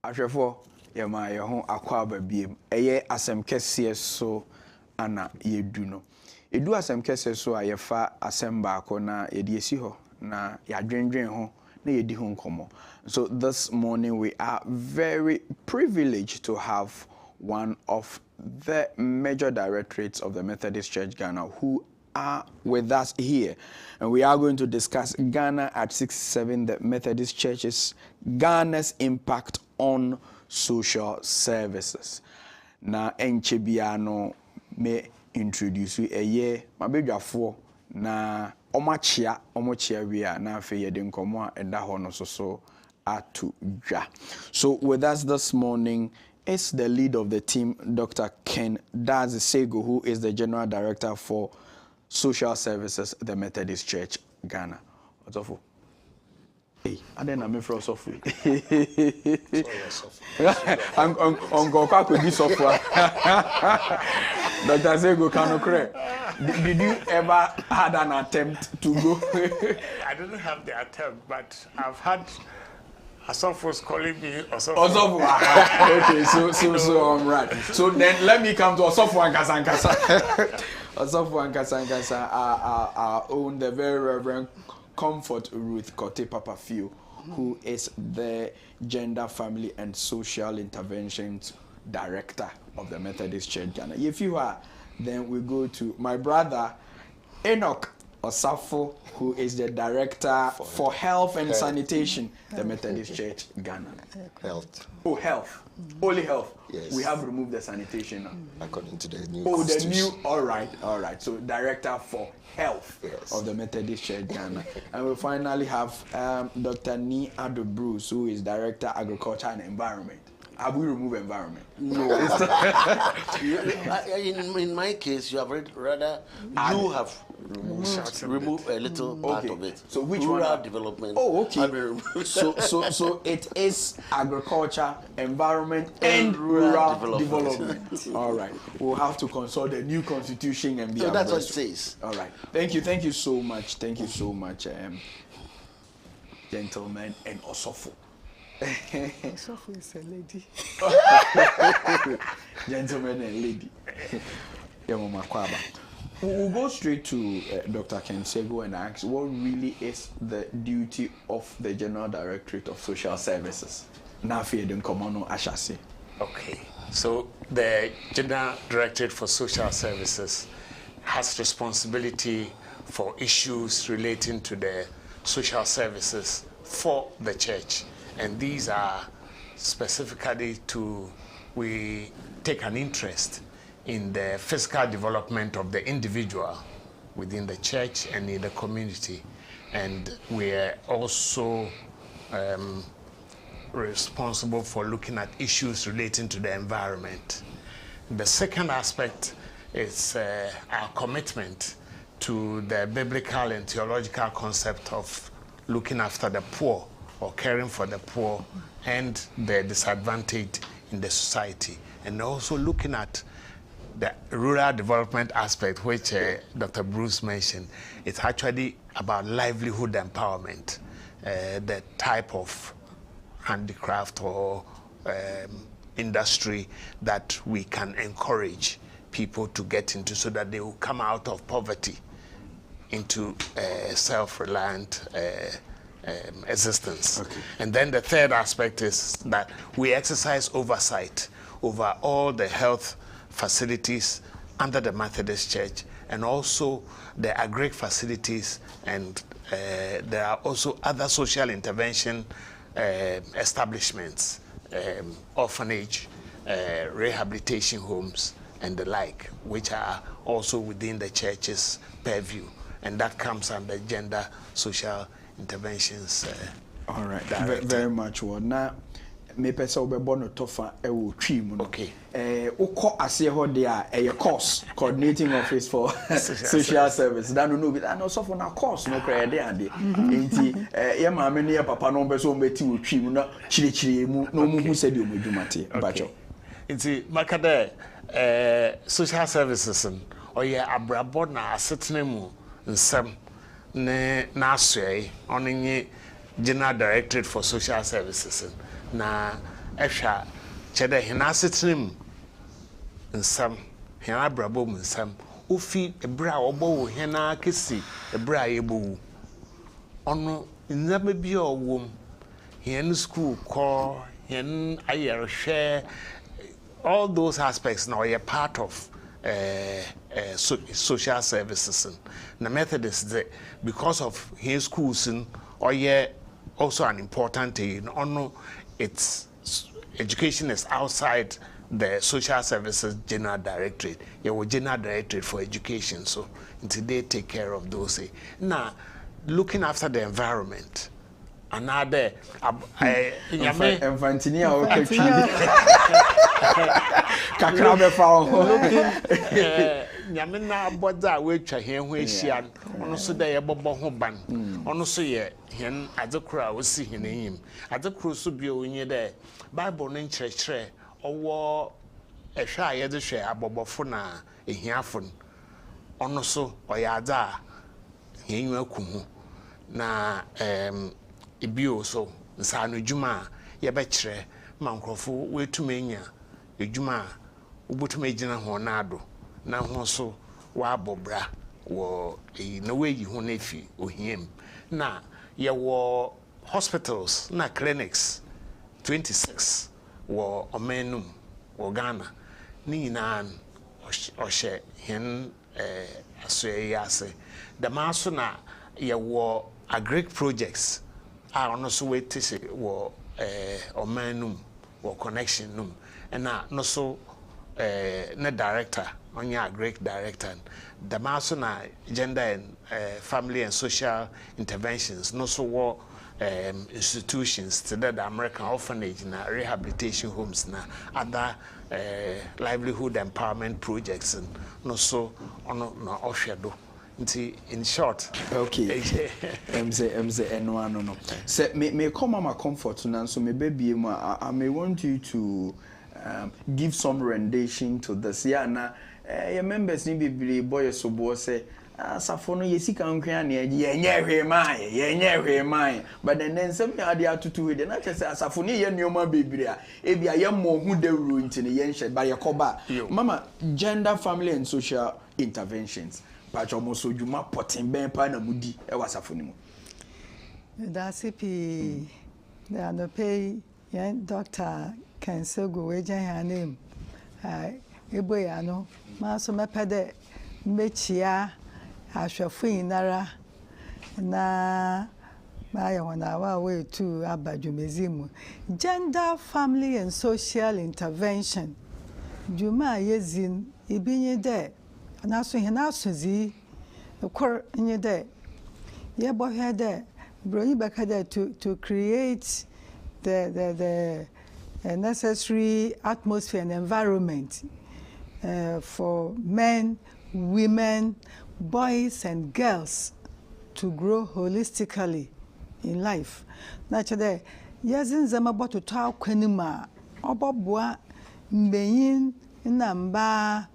Ahwefo yema ye ho akwa babiem eye asem kese so ana yedu no edu asem kese so a yefa asem baako na yedi esi ho na yadwendwen ho na yedi ho nkomo. So this morning we are very privileged to have one of the major directorates of the Methodist Church Ghana who are with us here, and we are going to discuss Ghana at 𝗟𝗍𝗏, the Methodist Church's Ghana's impact on social services. Na enchebiano me introduce eye mabedwafo na omachia wi a na afa yede nkomo a eda ho no so atu dwa. So with us this morning is the lead of the team, Dr. 𝗟𝗍𝗏𝗘, who is the General Director for Social Services, the Methodist Church, Ghana. What's up? Hey, I didn't know me for software. I'm going to do software. Dr. 𝗟𝗍𝗏, can you correct? Did you ever had an attempt to go? I didn't have the attempt, but I've had Asofos calling me Osofo. Okay, so I'm right. So then let me come to Osofo and Kasankasa. Osofo and Kasankasa are own the very Reverend Comfort Ruth Kote Papafio, who is the Gender, Family and Social Interventions Director of the Methodist Church Ghana. If you are, then we go to my brother Enoch Osafo, who is the Director for Health and Sanitation, the Methodist Church Ghana. Health. Oh, health. Only health. Yes. We have removed the sanitation now. According to the new the new, all right. So Director for Health of the Methodist Church Ghana. And we finally have Dr. 𝗟𝗏𝗏𝗘 Bruce, who is Director Agriculture and Environment. Have we removed environment? No. in my case, you have rather you have removed a little part of it. So which rural one? Development? Oh, okay. So it is agriculture, environment, and rural development. All right. We'll have to consult the new constitution and be. So that's what it says. All right. Thank you so much, gentlemen and Osofo. Osofo is a lady. Gentlemen and lady. We'll go straight to Dr. 𝗟𝗍𝗏 and ask what really is the duty of the General Directorate of Social Services. Okay, so the General Directorate for Social Services has responsibility for issues relating to the social services for the church. And these are specifically we take an interest in the physical development of the individual within the church and in the community. And we are also responsible for looking at issues relating to the environment. The second aspect is our commitment to the biblical and theological concept of looking after the poor, or caring for the poor and the disadvantaged in the society, and also looking at the rural development aspect, which Dr. Bruce mentioned. It's actually about livelihood empowerment, the type of handicraft or industry that we can encourage people to get into so that they will come out of poverty into self-reliant existence. Okay. And then the third aspect is that we exercise oversight over all the health facilities under the Methodist Church and also the agric facilities, and there are also other social intervention establishments, orphanage, rehabilitation homes and the like, which are also within the church's purview, and that comes under gender social interventions. All right, very much. Well, now, me pesa obebono tofa ewo twi mu no. Okay. Ukọ ase ho de a course coordinating office for social service. That no be that no so for na course no kra de ade. Enti ye maame ne papa no be so mbeti wo twi mu na chire mu no mu hu se de omedwumate bacho. Enti makade social services or ye abrabo na asetena mu nsem ne na asoi onye General Directorate for Social Services na ehwa chede hena setrim nsam hena brabo mu nsam ofi ebra obo wo hena kesi ebra yebo ono nzama bi owom hen school call hen ayerhwe all those aspects now are part of social services. The method is that because of his schools or also an important thing. Its education is outside the social services general directorate. You have general directorate for education, so they take care of those. Now, looking after the environment. Another Infantinia Kakrabe found Yamina Boda, which I hear where she had also there Bobo Hoban. Also, ye, hen Adzika was seeing him. Adzika should be in there. Bible nature tre or war a shy other share Bobo Funa a heafon. Also, or yada, he will come na ebio so nsa no djuma ye be kire mankrofo wetumenya edjuma ubutuma gina ho na ado na ho so wa bobra wo na weyi ho na fi ohiem na ye wo hospitals na clinics 26 wo omenum wo Ghana ni na ohye hen asoye ase the maso na ye wo agric projects are also wait to say wo omanum wo connection num and no so na director on your agric director the maso na gender and family and social interventions no so wo institutions to the American orphanage na rehabilitation homes na other livelihood empowerment projects and no so ono na ohwedo. In short, okay. MZ no. Say may come my comfort now, so maybe I may want you to give some rendition to this. Yeah, na your members need be boy so boy say safono yesika nkwa na ye hwe mai but then some ade atutu we dey na say safono ye nyoma bebre a e bia ye mo hu dawru ntine ye nhye ba ye koba mama gender family and social interventions pacho mo so djuma potin ben pa na mudi e wasafo ni mu da CP da no pay yan Dr. 𝗟𝗏𝗏𝗿𝗏 ya name ebo ya no ma so mepede mechia ahwefo inara na ma ya wona wa we to abadwumezimu gender family and social intervention juma yezin ibinye de na so hena sozi ekor nye de ye bo he de broyi baka de to create the necessary atmosphere and environment for men, women, boys and girls to grow holistically in life. Naturally, yazin zama boto ta kwenima obobwa mbeyin namba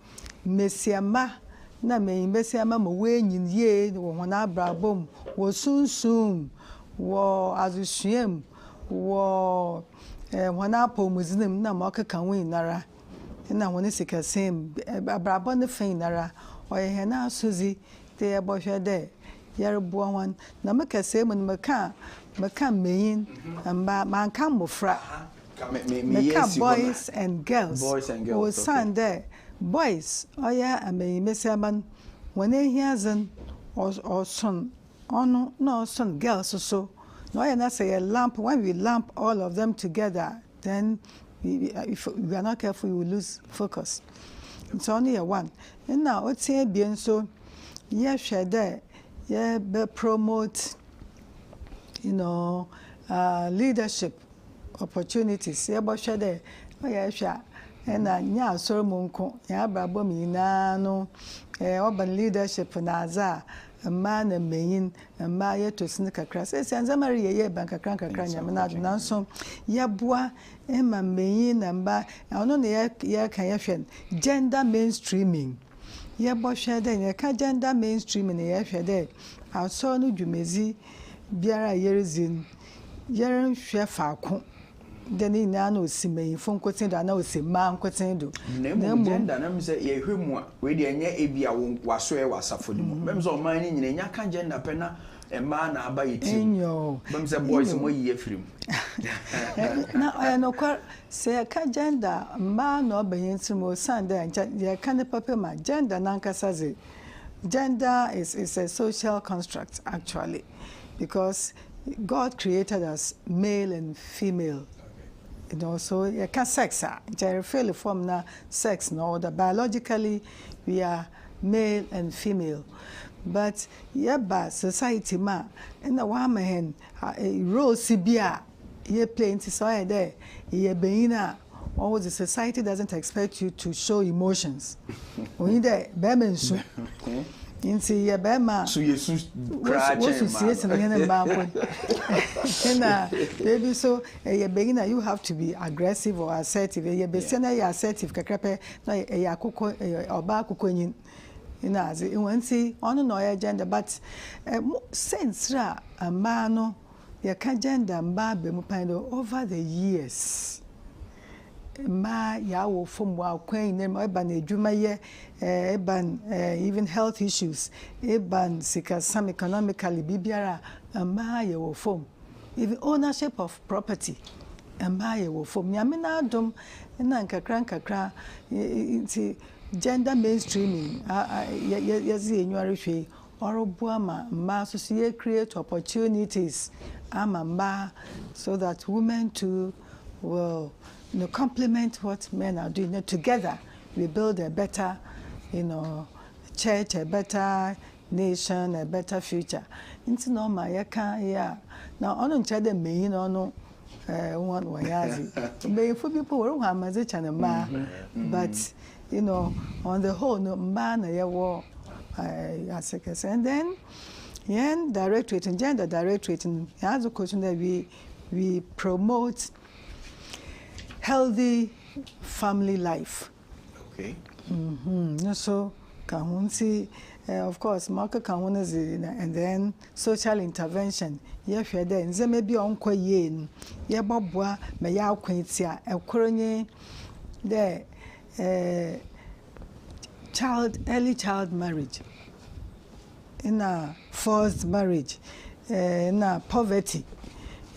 mesiama na mesiama mo wenyin ye wo hona brabom wo sunsum wo azusuem wo hona pomuzinem na makaka wen nara na woni sikasem abrabon ne fen nara oye hena asozi te ebohwe de yerbo hon na makasem no maka meyin amba manka mofra meka boys and girls o san de boys oya ameyi mesiaman woni hiazen or son ono no son girls so no oya na say a lamp when we lamp all of them together then if we are not careful we will lose focus. It's only a one and now what's here bien so yeah share there yeah promote leadership opportunities yeah but share there oh yeah share and nya so monko ya brabo mi na no urban leadership na za man and meyin and ma ye to sin kakra say anzamari ye bank kakra nyame na aduna so ya boa e ma meyin na mba ono ne ya kan ya hwen gender mainstreaming ye bo hwe de ye ka gender mainstreaming ye hwe de aso no dwumezi biara yerezin yeren hwe faako Deni na no sime fun kotin do na o se ma kotin do. Na mo gender na me say ye hwemu a we de enya ebi a waso e wasafo ni mo. Mem say o man ni nyina nya ka gender pe na emma na aba yitim. Mem say boys mo yi afrim. Na no kwa say ka gender ma no obayentim mo sande ye ka ne papa ma gender na nkasa ze. Gender is a social construct actually, because God created us male and female. You know, so you can sex. 𝗟𝗜𝗙𝗘 form na sex no. That biologically we are male and female, but yeba society ma na wa mehen role sibia ye play into so there ye beina. Always the society doesn't expect you to show emotions. When you there, bemensu. Inti ye bema. So Jesus baby so ye beginner you have to be aggressive or assertive. Ye be sena ye assertive kakrepe na ye akoko oba akoko nyin. Ina ze wanti ono no ye gender but sense ra ama no ye ka gender mba be mu pan over the years. Ma ya wo fom wa kwen nem eba na edwuma ye even health issues eban sika some economically bibiara ma ye wo fom even ownership of property ma ye wo fom nyame na adom na nkakra nti gender mainstreaming ye enware hwe orobo ma so ye create opportunities ama so that women too will complement what men are doing. Together, we build a better, church, a better nation, a better future. Into no my yeah. Now, on the main one wayazi. May for people who are magic and a man, but on the whole, no man a war. And then, directorate and gender directorate, and as a question that we promote healthy family life. Okay. So, of course, market and then social intervention. Yes, you're there. There may be on yen. Yeah, Bobwa, may ya quintia, a coronye there. Early child marriage. In a forced marriage. In a poverty.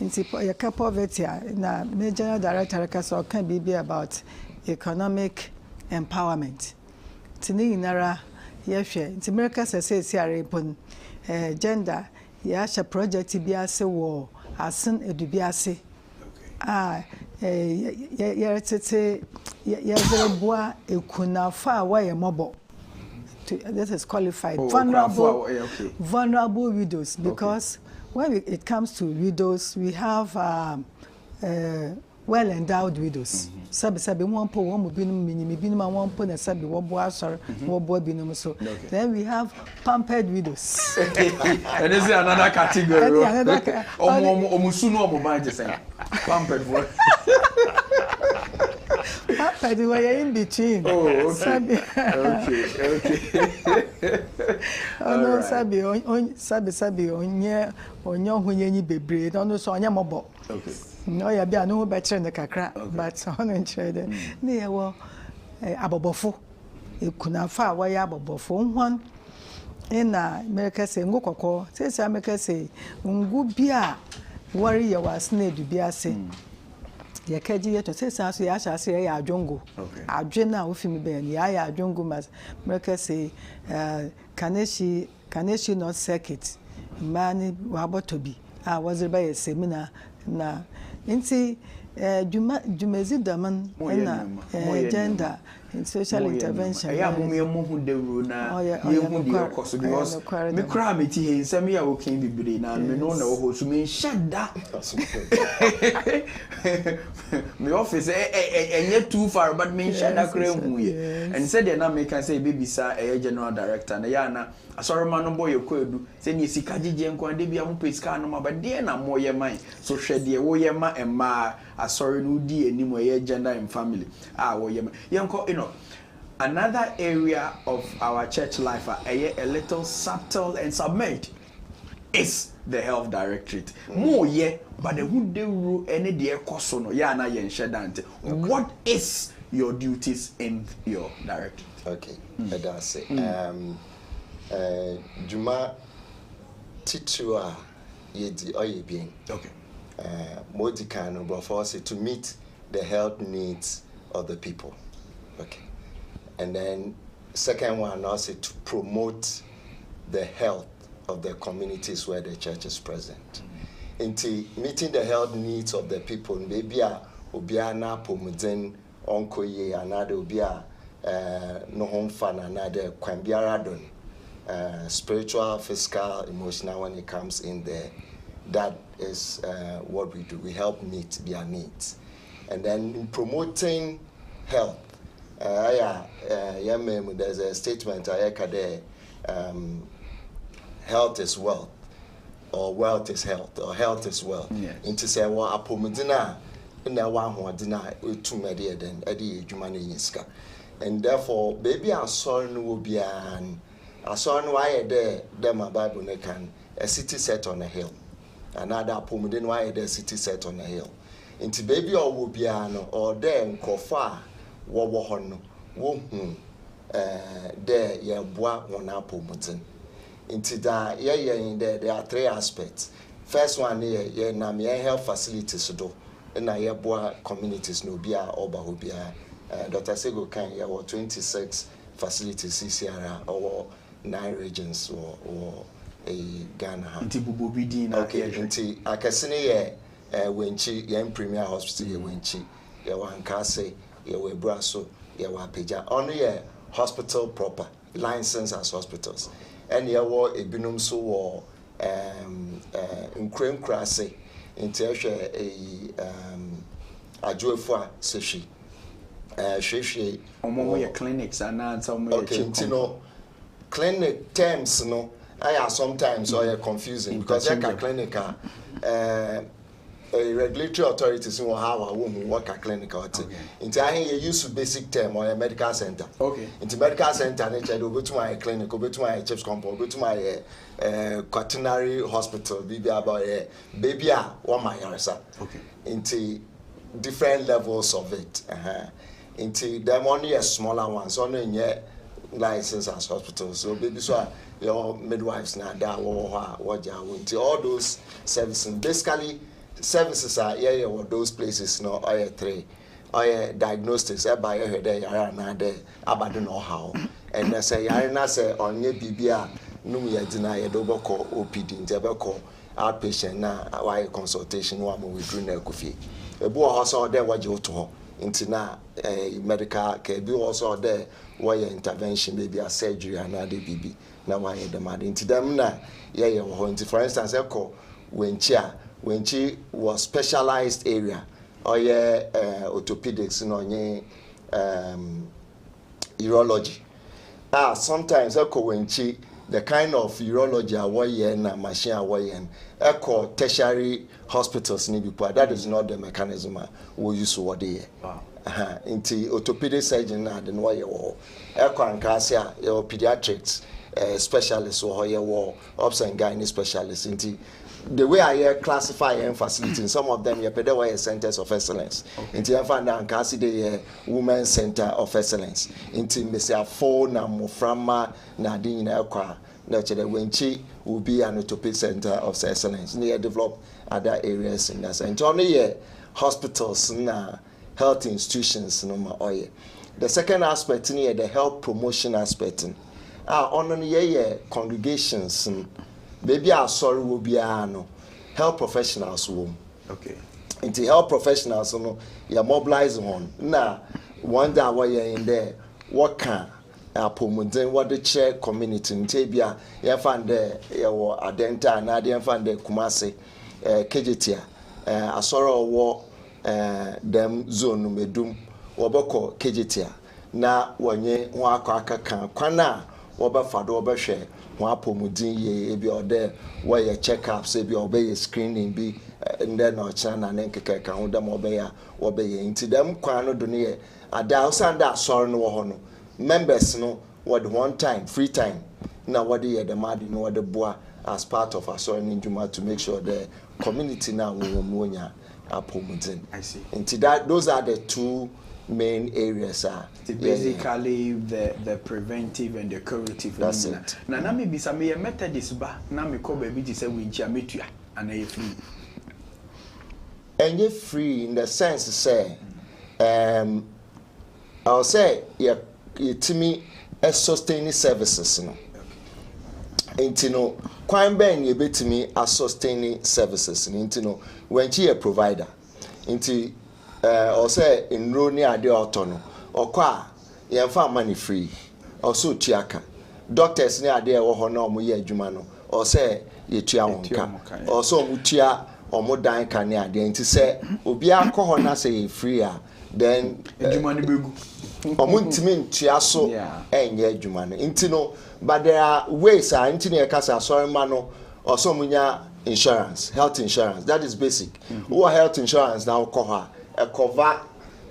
Inti yaka poverty na major director so can be about economic empowerment. Tini inara yehwe inti America say arepon gender ya sha project bi ase wo asen edubi ase ya tete ya zereboa ekunafa wa ye mobo. This is qualified vulnerable widows because when it comes to widows, we have well-endowed widows. Sabi one po one binum minimi binum one po na sabi wobo asor wobo binum so. Then we have pampered widows. And this is another category. Omusu no omoban say pampered one. Pampered we are in between. Oh, okay. No sabi onye hunyenyi bebre no so onye mobo. Okay. No ya bia no betre ne kakra but on enchede na ye wo abobofo ekunafa wa ya abobofo nhwan ina America say ngokoko say America say ngu bia wari ye was na edu bia say ye kaji ye to say so ya sha say ya adwongo adwe na ofimi be ya adwongo mas America say Kaneshi North Circuit mani wa botobi was by a seminar na inti jumezi daman na gender in social intervention ya mo hu de ru na ye hu de okoso because me kra me ti he nsem ya wo kin bibire na me no na wo ho so me shada me office enye too far but me shada kra hu ye and said na me can say baby sir general director na ya na asoroma no boy ekoedu se ni sika gige nkwan de bia mo pesika no ma ba de na mo ye man so hwede wo ye ma emma asori no di enimo ye gender and family wo ye ma yenko another area of our church life a little subtle and submerged is the health directorate mo ye but the who de ru any de ekoso no ya na yen shedante. What is your duties in your directorate? Okay, that's it. Juma Titua Yedi Oyebien. Okay. Modicano, but for us to meet the health needs of the people. Okay. And then second one also to promote the health of the communities where the church is present. Into meeting the health needs of the people, maybe obiana pomuden onkoye another obia no home fan another kwambiaradon spiritual, physical, emotional when it comes in there. That is what we do. We help meet their needs. And then in promoting health, there's a statement there, health is wealth, or wealth is health, or health is wealth. Yes. Into say, well, apomedina, in the one who deny to media then Eddie Jumani. And therefore, baby, our son will be an why there my Bible can a city set on a hill. Another apomedin why the city set on a hill. Into baby or will be an or then kofa wawohono wohun there ye boa one apomedin. Into that in there are three aspects. First one here na me health facilities do na ye boa communities no bia oba hobia. Dr. Sego can here 26 facilities CCR or 9 regions or a Ghana. Okay, inti akasene ye wenchi ye premier hospital ye wenchi ye wankase ye webraso ye wapeja ono ye hospital proper license as hospitals and ye wo ebinum so wo nkrenkrase inti ehwe ajoefua seshi shwehwe omo ye clinics and some okay no clinic terms no I sometimes or confusing because like a clinic a regulatory authorities who have a woman work a clinic or into I use basic term or a medical center. Okay. Into medical center nature go to my clinic, go to my chips compound, go to my quaternary hospital, baby about baby one my yarsa. Okay. Into different levels of it. Into them only a smaller ones, only in license as hospitals. So baby so your midwives now that what all those services. Basically services are here or those places no or three or diagnostics by there there about know how and they say I say on your BBA no we deny a double call OPD in outpatient na why consultation one we do na coffee a boy also there what you to into na medical care be also there why intervention maybe a surgery and other BB na why the mad into them na for instance echo when she was specialized area or orthopedics no urology sometimes echo when she the kind of urology away na machine away echo tertiary hospitals ni before that is not the mechanism we use what they into orthopedic surgeon na the no echo ankasia your pediatrics specialists or your obs and gynae specialists into the way I classify and facilities, some of them are centers of excellence. Into I find that the women's center of excellence. Into Mr. Fo na Muframa Nadine Elqua, nurture the Wenchi will be an orthopedic center of excellence. Near develop other areas in that. And only hospitals na health institutions no more. The second aspect near the health promotion aspect. On the congregations. Maybe our sorry will be health professionals will. Okay. Into health professionals, you mobilize on. Now, one day while you're in there, what can promote what the chair community in Tabia, you find there, you are Adenta, and I didn't find the Kumasi, Kejitia, a sorrow war, them zone medum, Waboko, Kejitia. Now, when you walk a can, Kana, Wabafado, share. One pomudin ye be or there where your checkups be obey screening be and then or chana and then count them obey into them quano donier a thousand that sorrow no hono members no what one time free time now what the mad no the bois as part of our sorry in Juma to make sure the community now wonya apomuden. I see. And those are the two main areas. Basically, the preventive and the curative. That's it. Now, na me bisa me Methodist ba na me ko baby ji say we nchia metua and you free. And you free in the sense say, I'll say to me sustaining services no. Into no kwan ben you bet me sustaining services into no when she a provider into or say enroll ni ade autono or kwa yemfa money free also tiaka doctors ni ade e wo ho na omo ye adwuma no or say ye tua wonka or so omo tua omo dan ka ni ade nti say obi akọ na say free a then adwuma ni begu omo ntimi ntua so enye adwuma no nti no but there are ways nti na kasa sorry man no or so munya insurance health insurance that is basic who health insurance now cover a cover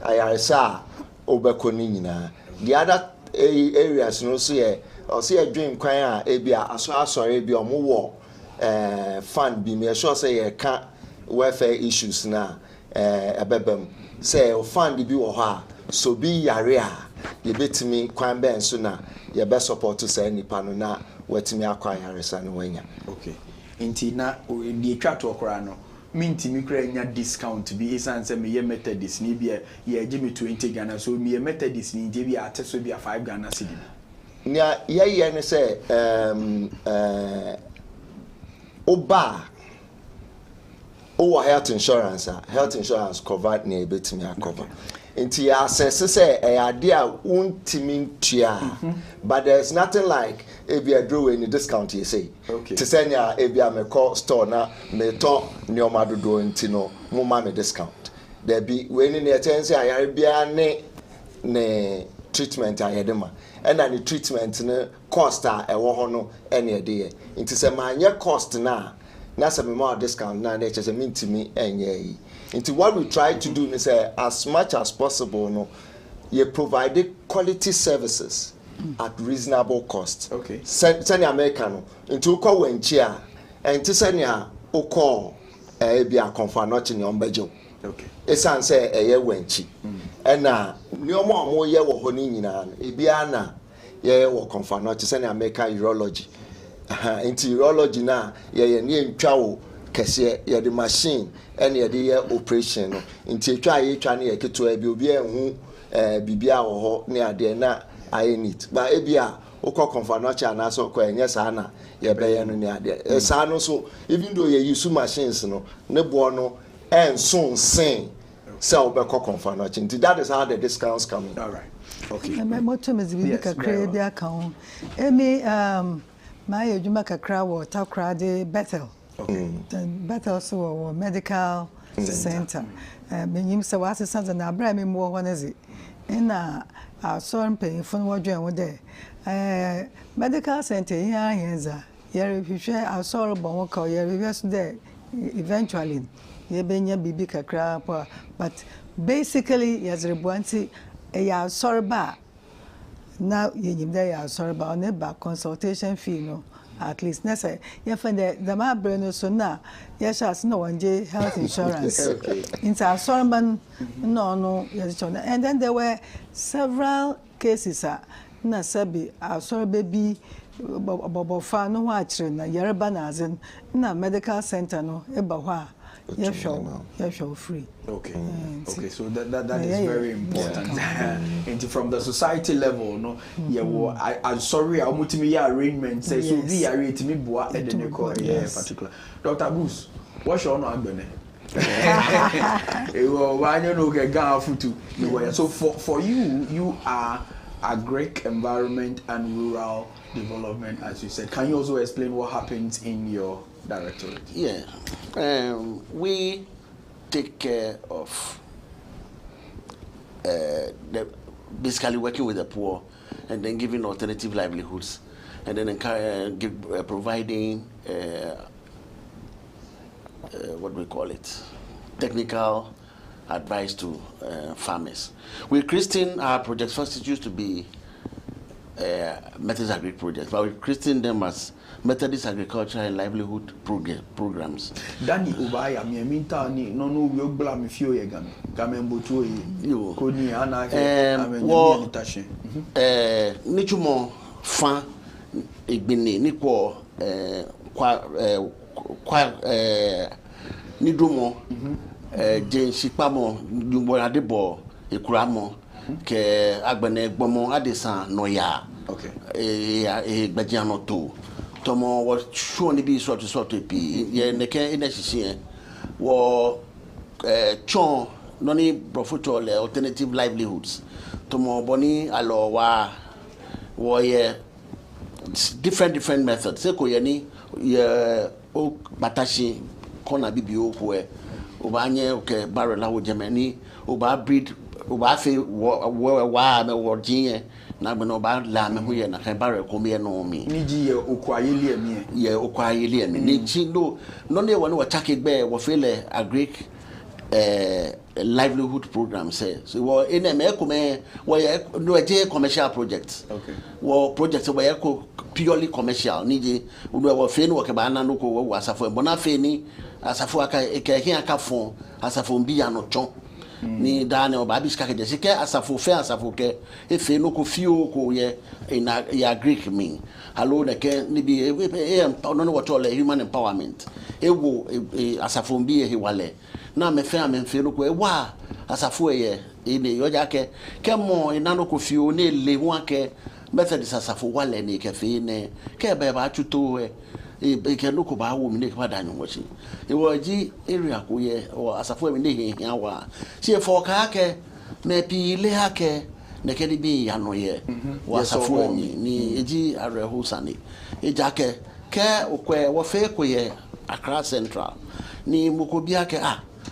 ayaresa obekoni nyina the other areas no so ye or say a dream kwan a ebia asori ebia omo wo fund bi me sure say ye ka welfare issues na ebebem say o fund bi wo ha so bi yare a ye betimi kwan ben so na ye be support to say nipa no na wetimi akwa yaresa no wanya. Okay. Inti na di twa to okra no minti mi kra nya discount bi isan se me ye Methodist ni bi ye gi me 20 Ghana so me ye Methodist ni je bi ate so bi 5 Ghana cedi nya ye ne say oba o health insurance cover na ebetimi cover inti assess say ade a untimi ntua but there's nothing like if you draw any discount you say okay to say nya if you me call store na me to neoma dodo nti no mo ma me discount there be when in the say ayare bia ne treatment ayedema and the treatment ne cost a ewo ho no ene de nti say ma anye cost na say me more discount na na say me ntimi enye. Into what we try to do is as much as possible, no, you provide quality services at reasonable cost. Okay. Send American into call when chia and to send ya call be a confirm not in your bedroom. Okay. It's answer a year when chi and no more year or honina, Ibiana, ye will confirm not to send American urology. Into urology now, ye near travel. Kese ya the machine and ya the operation no nti twa ye twa na ye keto e bi obi ehu bibia wo ho na ade na I need but e bia ukọ confirmation na so ko enye sa na ye be ye no na ade sa no so even though ye use machines no ne bo no enso sen say obekọ confirmation nti that is how the discounts come in. All right. Okay. My motto is bi kakra bi aka ho emi my adwuma kakra wo takra de Bethel. Okay. But also a medical center. Menim se was sense na abra me mo ho nezi. Na sorry paying for what you there. Medical center here henza. Ye hwehwe asoro bon ko ye reverse there eventually ye benya bibi kakra but basically yes rebuanti e ya asoro ba na ye nyim there ya asoro ba on ba consultation fee no. At least nessa you find the my brain so now yes as no one health insurance into a sorban no yes and then there were several cases na sabi a sorry baby bobo fa no wa chire na yereba na azin na medical center no eba ho a you show free. Okay. Okay, so that is very important. And from the society level, no, I'm sorry, I'm going to make arrangement. Say so we are to me boa and then particular. Dr. Bruce, what's your name? So for you are agric environment and rural development, as you said. Can you also explain what happens in your directorate? Yeah, we take care of basically working with the poor and then giving alternative livelihoods and then providing what we call it, technical advice to farmers. We christened our project first. It used to be Methodist Agri projects, but we're christening them as Methodist Agriculture and Livelihood programs. Danny Ubaya, me minta ni no we obla me fio ye game mboto yi ko ni ana ke amenya ni tashe ni chumo fa igbini ni ko ni dumo 𝗟𝗜𝗍𝗘𝗏 dumbo adebo ekuramo ke agbene gbomo adesan noya okay gbajiano to tomo wo show ni bi sort pi ye neke ina hihie wo chon noni profoto le alternative livelihoods tomo boni alo wa wo ye different methods se ko ye ni ye o batashi kona bibio ko e obanye okay barrel la wo Germany oba breed oba fe wa me wo jinye na gbe no ba la me hu ye na kan barrel ko me no mi ni ji ye okwayeli emi ye okwayeli emi ni ji no ne wo no take gbe wo fe le agric livelihood program say so wo ene me ko me wo ye no je commercial project okay wo project wo ye ko purely commercial ni je wo fe no wo ke ba na no ko wo asafo bona fe ni asafo aka eke aka fon asafo mbi ya no chon ni dane o ba bi ska ke je ke asafo fe asafo ke efe no ko fio ko ye ina ya Greek mean hello ne ke ni bi no what all human empowerment ewo asafo mbi e wale na me fe no ko wa asafo ye ine yo ja ke mo ina no ko fio ne le ho ake Methodist asafo wale ni ke fe ne ke ba ba tuto e ke no ko ba wo mi ne ka da nyu wo chi e wo ji area ko ye o asafo mi ne he wa si e fo ka ke me pi le ha ke ne ke bi ya no ye wo asafo mi ni eji areho sani e ja ke o kwe wo fe ko ye Accra Central ni mo ko bi ake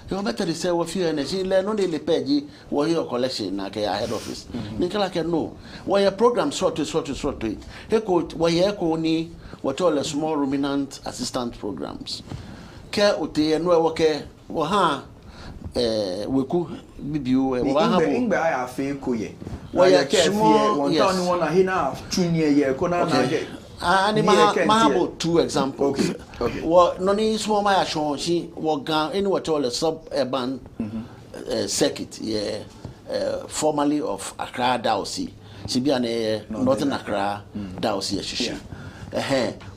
you better say wo fi energy le no le peji wo your collection na ke head office ni kala ke no wo ye program sort e ko wo ye ko ni what all the small ruminant assistant programs ke ote no wo ke wo ha weku bibio wo ha bo ingbe aya fe ko ye wo ye ke fie won ton ni won he na tunye ye ko na na ge ani mahabo two examples okay wo no ni small my ashon shi wo gan any what all the suburban circuit yeah formerly of Accra Diocese sibia na Northern Accra Diocese shishi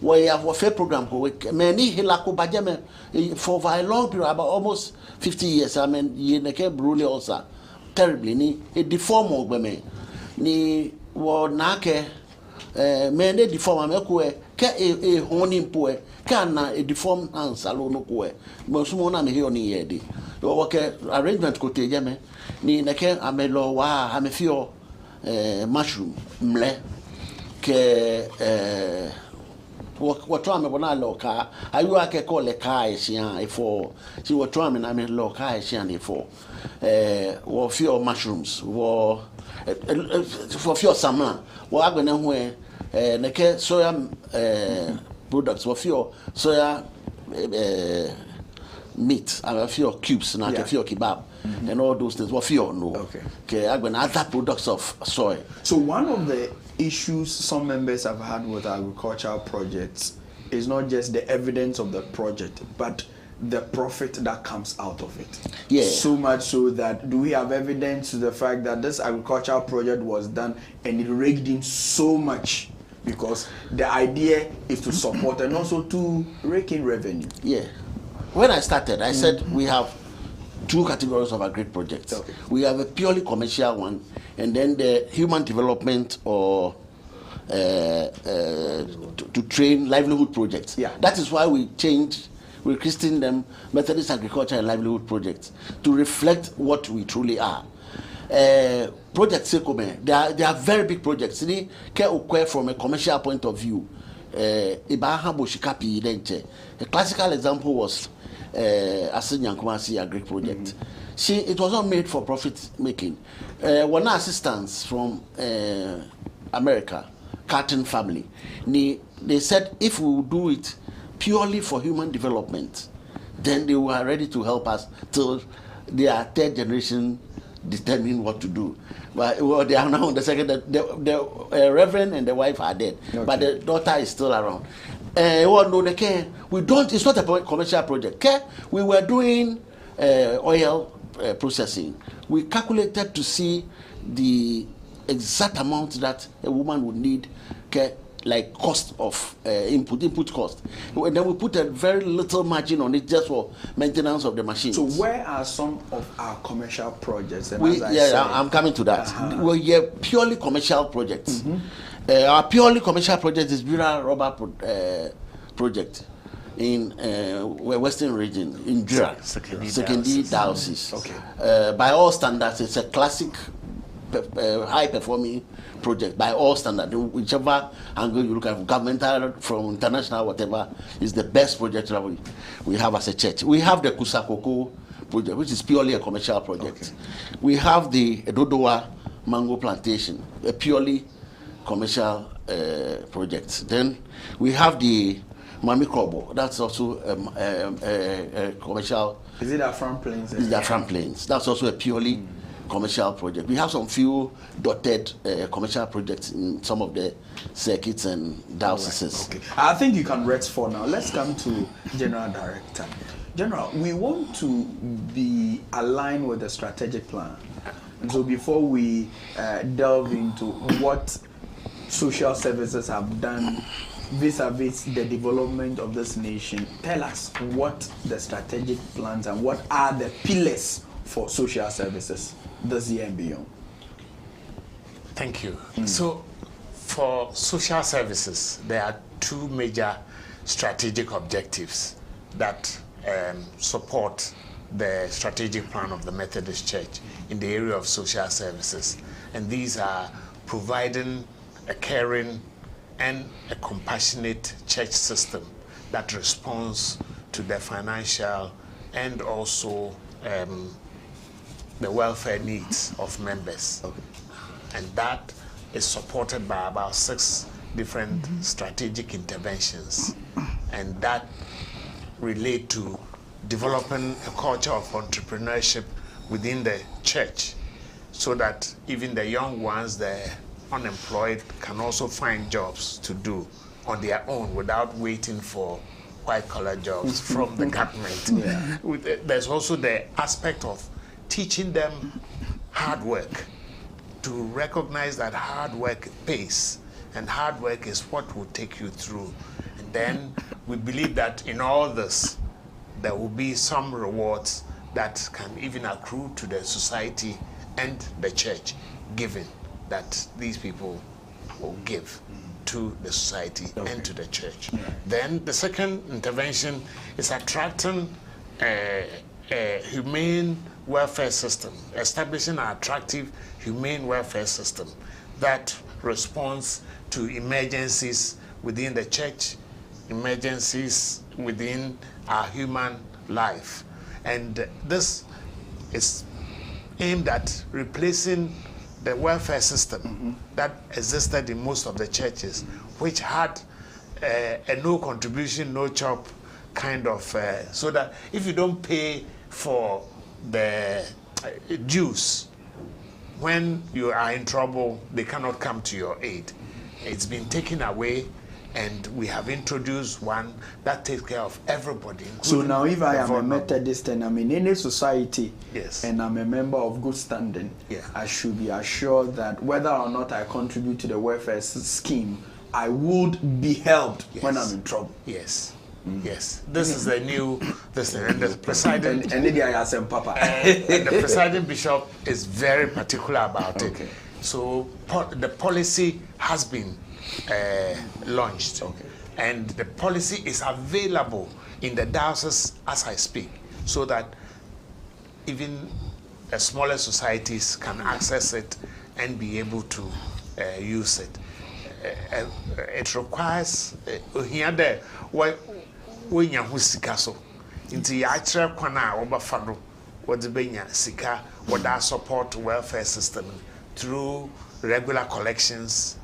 we have a fair program many hilako bajame for a long period about almost 50 years I mean ye neke brule also terribly ni a deform ogbe ni wo nake me ne deform ameko ke e honi mpo ka na a deform hands alo no ko mo sumo na me he oni ye de wo ke arrangement ko te jame ni neke amelo wa amefio mushroom mle ke what time when I look are you ake call le kai sian for see what time na me lo kai sian for wo few mushrooms wo for few sama wo agbena ho na ke soya products wo few soya meat and a few cubes na ke few kebab and all those things wo few no okay agbena other products of soy. So one of the issues some members have had with agricultural projects is not just the evidence of the project, but the profit that comes out of it. Yeah. So much so that do we have evidence to the fact that this agricultural project was done and it raked in so much because the idea is to support and also to rake in revenue. Yeah. When I started, I said we have two categories of agri projects. Okay. We have a purely commercial one, and then the human development or to train livelihood projects. Yeah. That is why we christened them Methodist Agriculture and Livelihood Projects to reflect what we truly are. Projects they are very big projects. From a commercial point of view, a classical example was Asinyankumasi Agri project. It was not made for profit making. One assistance from America, Carton family, they said if we would do it purely for human development, then they were ready to help us till their third generation determine what to do. But well, they are now on the second. The reverend and the wife are dead, but the daughter is still around. We don't. It's not a commercial project. We were doing oil processing. We calculated to see the exact amount that a woman would need, like cost of input cost. And then we put a very little margin on it just for maintenance of the machines. So where are some of our commercial projects? And I'm coming to that. We're purely commercial projects. Our purely commercial project is 𝗟𝗓𝗏 project in Western region, in Jura, Secondary Diocese. By all standards, it's a classic, high-performing project by all standards. Whichever angle you look at, governmental, from international, whatever, is the best project that we have as a church. We have the 𝗟𝗏𝗏𝗘 project, which is purely a commercial project. We have the Dodowa mango plantation, a purely commercial project. Then we have the Mami Krobo, that's also a commercial. Is it Afran Plains? It's the Afran Plains. That's also a purely commercial project. We have some few dotted commercial projects in some of the circuits and dioceses. Right. I think you can rest for now. Let's come to General Director. General, we want to be aligned with the strategic plan. And so before we delve into what social services have done vis-a-vis the development of this nation, tell us what the strategic plans and what are the pillars for social services this year and beyond. Thank you. So for social services, there are two major strategic objectives that support the strategic plan of the Methodist Church in the area of social services. And these are providing a caring and a compassionate church system that responds to the financial and also the welfare needs of members. And that is supported by about 6 different strategic interventions, and that relate to developing a culture of entrepreneurship within the church, so that even the young ones, the unemployed, can also find jobs to do on their own without waiting for white-collar jobs from the government. There's also the aspect of teaching them hard work, to recognize that hard work pays, and hard work is what will take you through. And then we believe that in all this, there will be some rewards that can even accrue to the society and the church, given that these people will give to the society and to the church. Then the second intervention is attracting a humane welfare system, establishing an attractive humane welfare system that responds to emergencies within the church, emergencies within our human life. And this is aimed at replacing the welfare system that existed in most of the churches, which had a no contribution, no chop kind of, so that if you don't pay for the dues, when you are in trouble, they cannot come to your aid. It's been taken away, and we have introduced one that takes care of everybody. So now if I am a Methodist and I'm in any society, yes, and I'm a member of good standing, I should be assured that whether or not I contribute to the welfare scheme, I would be helped when I'm in trouble. Yes. Yes, this is a new and the presiding and the presiding bishop is very particular about it. So the policy has been launched, and the policy is available in the diocese as I speak, so that even the smaller societies can access it and be able to use it. It requires when you have sika so into actual kwana obafado what the benya sika what that support welfare system through regular collections,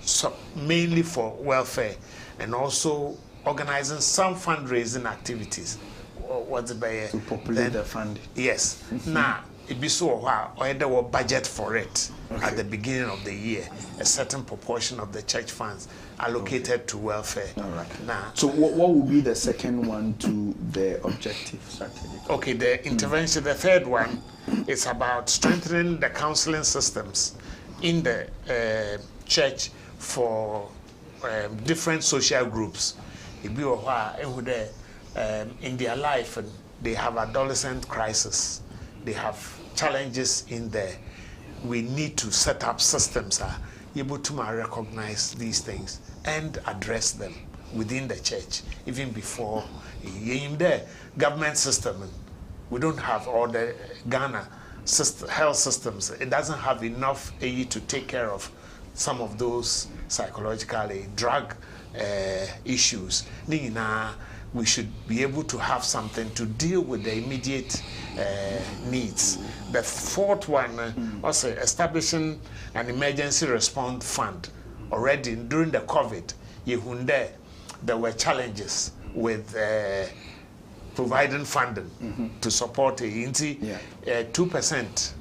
so mainly for welfare, and also organizing some fundraising activities. What's the to populate the fund? Yes. Now or there were budget for it at the beginning of the year, a certain proportion of the church funds allocated to welfare. All right. Now, so what will be the second one to the objective strategy? Okay, the intervention, the third one is about strengthening the counseling systems in the church for different social groups. In their life, they have adolescent crisis. They have challenges in there. We need to set up systems able to recognize these things and address them within the church, even before in the government system. We don't have all the Ghana health systems. It doesn't have enough aid to take care of some of those psychologically drug issues. We should be able to have something to deal with the immediate needs. The fourth one was establishing an emergency response fund. Already during the COVID, there were challenges with providing funding to support it. 2%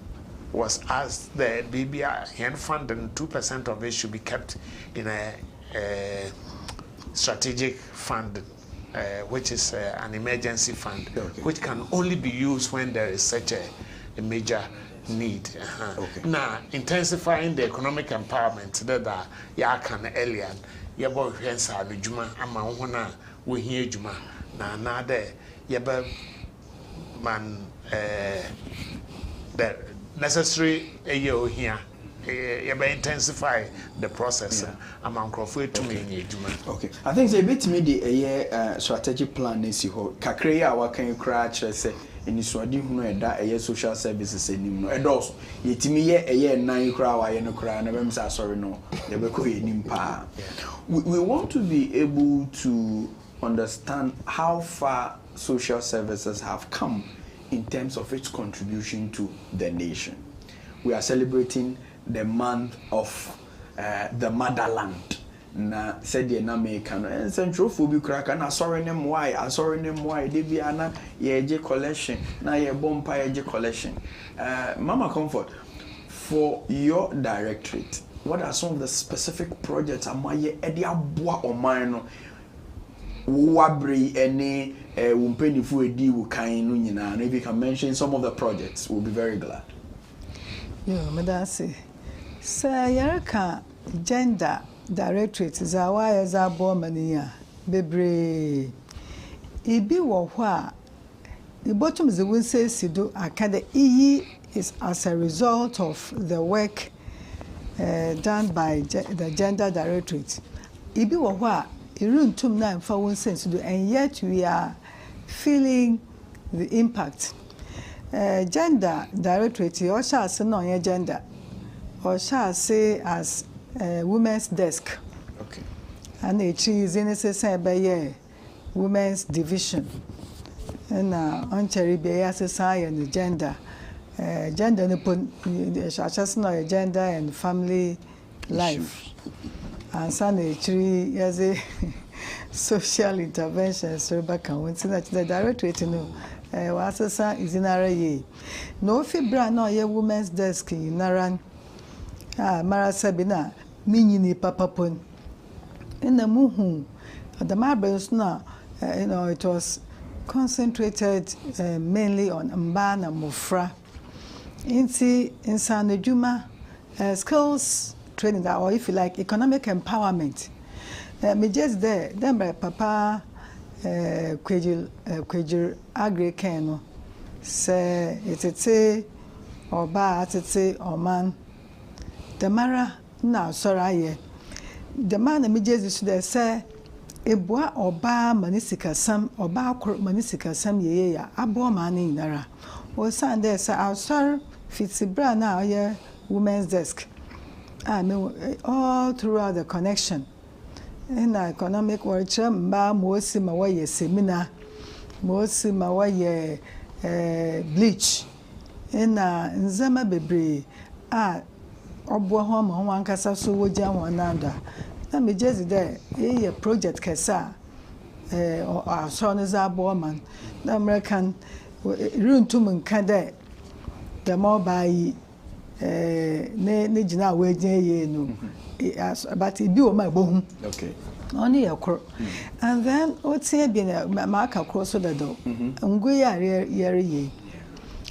was asked the BBI hand fund, and 2% of it should be kept in a strategic fund, which is an emergency fund, which can only be used when there is such a major need. Now, intensifying the economic empowerment that ya can earlier, yabo hensa no juma ama hona we hie juma na de yaba man the necessary ayo here yaba intensify the process among crofwe to me juma. Okay, I think a bit me the strategic plan is ho kakre ya wakan kra kire se eniswadi hunu eda social services enim no edos yetimi ye nan kra wa ye no kra na bem say sorry no ye be ko enim pa. We want to be able to understand how far social services have come in terms of its contribution to the nation. We are celebrating the month of the motherland. Na said the American and central phobic crack and I saw them why they be ana ye collection na ye bompa ye collection. Mama Comfort, for your directorate, what are some of the specific projects amaye edi aboa omano wabri any wumpeni fu edi wo kan no nyina? And if you can mention some of the projects, we'll be very glad. Medasi. Say Yerka gender directorate is a why as a bomania bebre ibi wo ho a the bottom is the one says you do akade is as a result of the work done by the gender directorate. Ibi wo ho a iruntum na mfa won sense do, and yet we are feeling the impact. Gender directorate or shall say no gender or shall say as women's desk. Okay. And it is in a say women's division. And on cherry be society and gender. Gender no gender and family life. And Sunday tree as a social intervention. So back and the directorate no was is in our ye. No fibra no ye women's desk in Naran. Mara Sabina, Minini Papapon. In the Muhu, the marbles now, it was concentrated mainly on Mbana Mufra. In Sanejuma, skills training, or if you like, economic empowerment. Me just there, then by Papa Quajil Agri Keno, say it's a or bar, it's a or man. The Mara now, sorry, the man immediately should say, a boy or bar manisika some or bar manisika some ye, a boy man in Nara. Or Sunday, sir, our sir Fitzibra now, yeah, women's desk. I know all throughout the connection. In economic work, Mba Mosi Mawaye seminar, Mosi Mawaye bleach. In Nzama Bebre, Obwa home on one casa so would jam one under. Let me just there, a project Kessa, or our son is our woman, the American room to Munkade. the more by ne jina we ye no but it be o my bohum okay only a crow and then what's here being a marker cross the door ngwe ya ye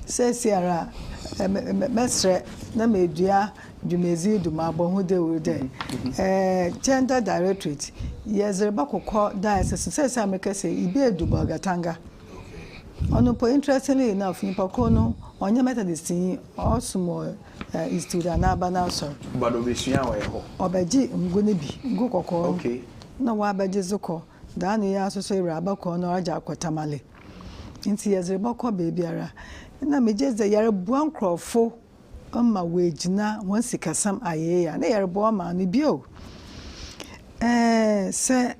says yara mestre na medua dwumezi duma bohu de we de gender directorate yezereba kokko diocese says America say ibe eduba gatanga ono po interestingly enough ni pakono onye methodist osmo institute na bana so but obesua we ho obaji ngune bi ngu kokko okay na wa baji zuko da na ya so ira abako na aja akotamale nti yezereba ko bebiara na meje ze yare buan krofo amma wejina won sikasam ayeya na yare bo ma no bio se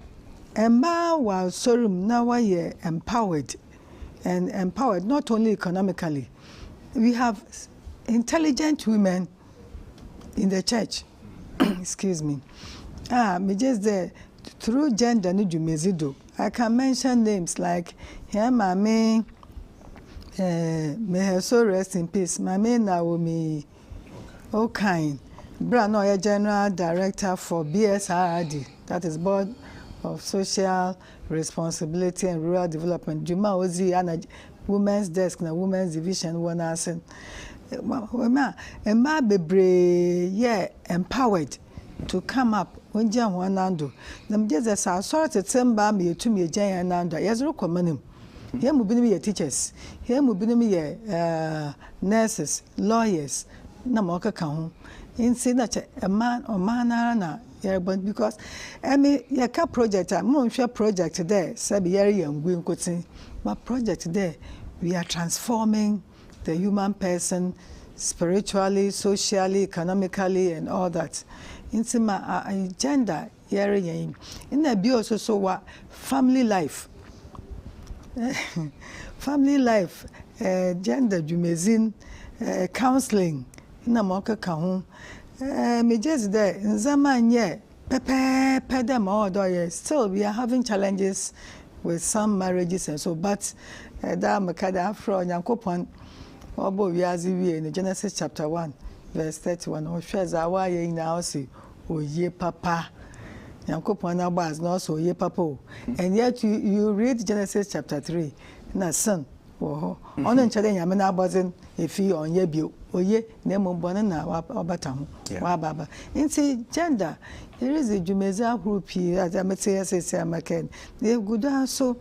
emma wa sorum na wa ye empowered and empowered not only economically. We have intelligent women in the church. Excuse me. Me just there through gender ni jumezido. I can mention names like here Mami may her soul rest in peace. Mami Naomi Okain. Brano, General Director for BSRD, that is Board of Social Responsibility and Rural Development. Juma Ozi and Women's Desk na Women's Division one asen. Emma bebre yeah empowered to come up when Jan Wanando. Them just a sort of semba me to me Jan Nanda. Yes, recommend here will be teachers. Here will be nurses, lawyers. Na moka kahu. In signature a man or manana. Yeah, but because I mean, your project, I'm not sure project there, Sabiari and Gwyn Cotin, but project there, we are transforming the human person spiritually, socially, economically, and all that. Into my agenda, in the be also so what family life, family life, gender, jumezin, counseling, in a mocha kahun. Me just there in zaman pepe them all do still we are having challenges with some marriages and so but that makada afro nyankopon obo wiazi wie in Genesis chapter 1 verse 31 o hweza wa ye nyina say oye papa nyankopon abaz no so oye papa and yet you read Genesis chapter 3 na son oh ono nchade nyame na abozin efi onye bio oye na mbona na obata ho wa baba nti gender there is a jumeza group here as I say amaken they good so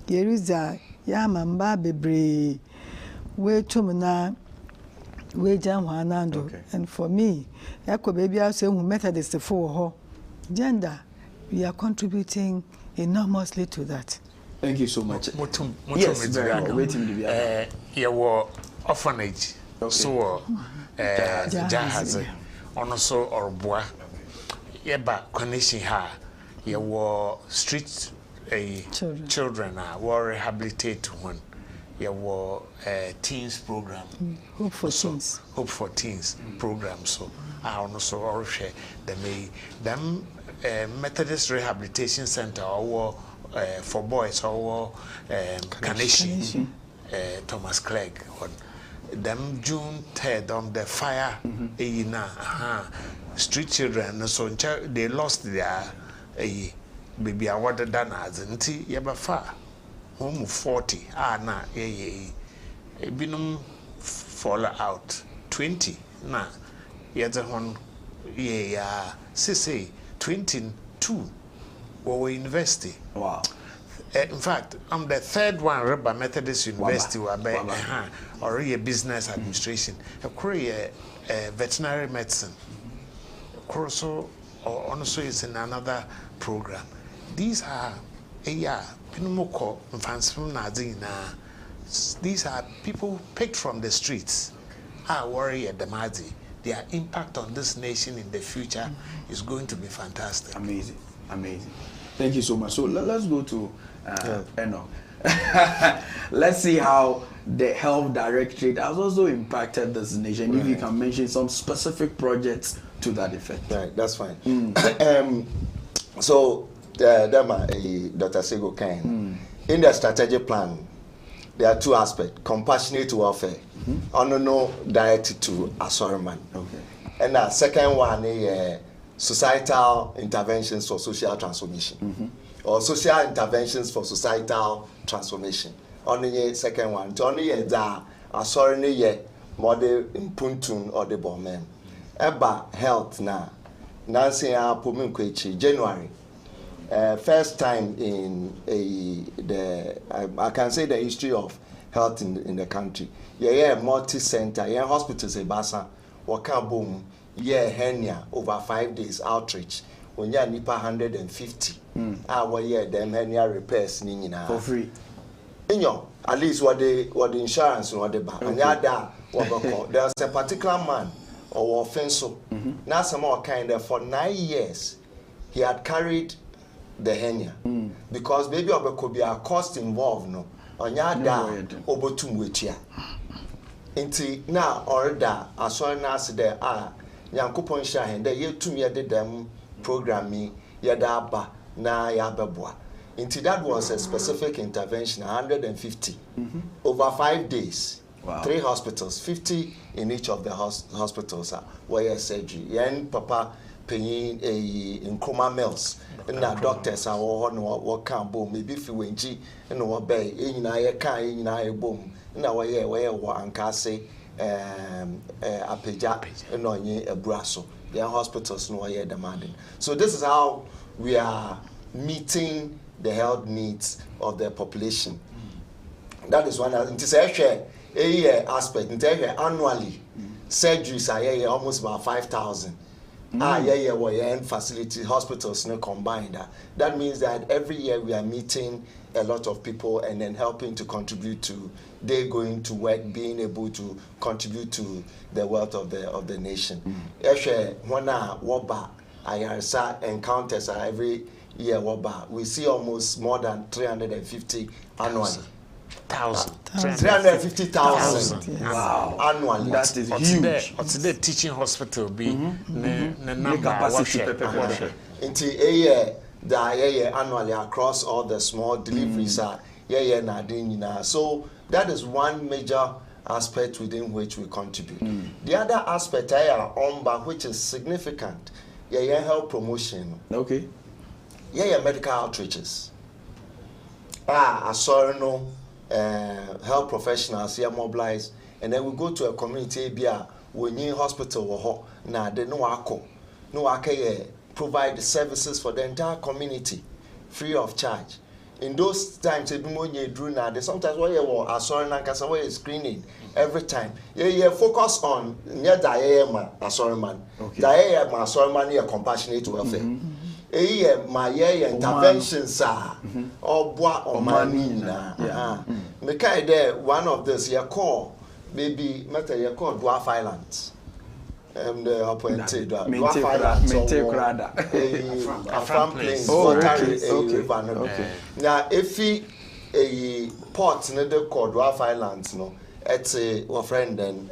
there is a ya mamba bebre we tumna we jan wanando and for me yako baby I say who Methodist for ho gender we are contributing enormously to that. Thank you so much. Yes, waiting to be your orphanage. So Jahazi also or bois yeba connection ha your street children war rehabilitate one your teens program hope for teens program so also or share them Methodist Rehabilitation Center or for boys or Carnation Thomas Clegg them June 3rd on the fire street children so they lost their baby awarded done as nti yeba fa home 40 na binum fall out 20 na yete hon say 22 were university. Wow. In fact, I'm the third one run by Methodist University or a business administration, a career veterinary medicine. Quarcoo or also is in another program. These are Pinumoko and Fansum Nazina. These are people picked from the streets. I worry at the Mazi. Their impact on this nation in the future is going to be fantastic. Amazing, amazing. Thank you so much. So let's go to Enoch. Let's see how the health directorate has also impacted this nation. Right. If you can mention some specific projects to that effect. Right, that's fine. So, Dr. 𝗟𝗍𝗲𝗿𝗘 in the strategic plan, there are two aspects: compassionate welfare, no directed to Assorman. Okay. And the second one is societal interventions for social transformation, or social interventions for societal transformation. Only the second one. Only the Assorni ye model impuntun or the bomem. Eba health na. Nancy Puminkwechi January. First time in I can say the history of health in the country. Yeah, multi-center, yeah, hospitals in Basa, waka boom, yeah, hernia over 5 days outreach. When you nipa 150, our year them hernia repairs nina for free. At least what the insurance what the back. And there's a particular man or offense. Now some more kind of for 9 years he had carried the hernia because baby could be a cost involved no on yada obotum wetia inti na order aso na ase there yankopon sha hen there yetum yede dem programming yeda aba na yabeboa inti that was a specific intervention 150 over 5 days. Wow. 3 hospitals, 50 in each of the hospitals where surgery. Yen papa paying in coma mills. And now doctors are all what can't boom. Maybe if you went and what bay, in I can't in I boom. Now where one can say a pejap and on ye a brasso. Their hospitals no here demanding. So this is how we are meeting the health needs of the population. That is one. It is actually a year aspect. Annually, surgeries are almost about 5,000. And facility hospitals no combined. That means that every year we are meeting a lot of people and then helping to contribute to they going to work, being able to contribute to the wealth of the nation. Actually, when encounters every year, we see almost more than 350 annually. 350,000 wow. Annually. That is huge. What's the teaching hospital be? The capacity into a year annually across all the small deliveries are so that is one major aspect within which we contribute. The other aspect which is significant, health promotion. Okay. Medical outreaches. Health professionals here mobilize, and then we go to a community area when you hospital na de no provide services for the entire community free of charge. In those times sometimes where screening every time focus on near compassionate welfare. My interventions are or one of this call maybe matter call 𝗏𝗏𝗏𝗏 appointed Afarley. Okay. Now if he a port in the called 𝗏𝗏𝗏𝗏 no it's a friend and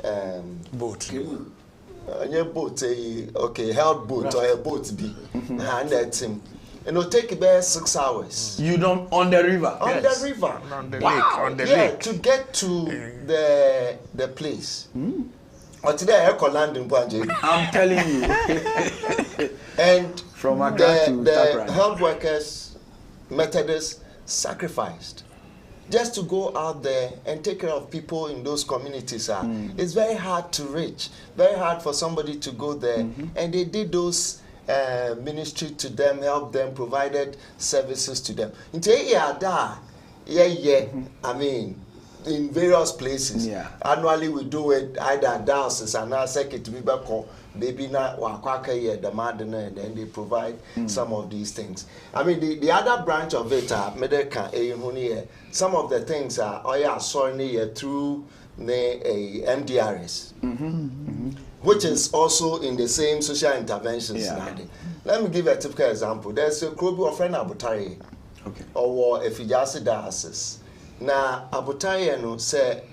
boat. Boat, okay, held boat or a boat be, and that's him. And it'll take about 6 hours. You don't on the river? On the river. On the lake. On the lake. To get to the place. Or today I call landing. I'm telling you. And from the health workers, Methodists sacrificed just to go out there and take care of people in those communities. It's very hard to reach, very hard for somebody to go there. And they did those ministry to them, help them, provided services to them. I mean, in various places. Annually we do it either diocese and our circuit to be back home. Maybe not the madden, and then they provide some of these things. I mean, the other branch of it some of the things are through the MDRs, which is also in the same social interventions. Let me give a typical example. There's a Quarcoo friend Abutari, or if you just say diocese. Now Abutari no say,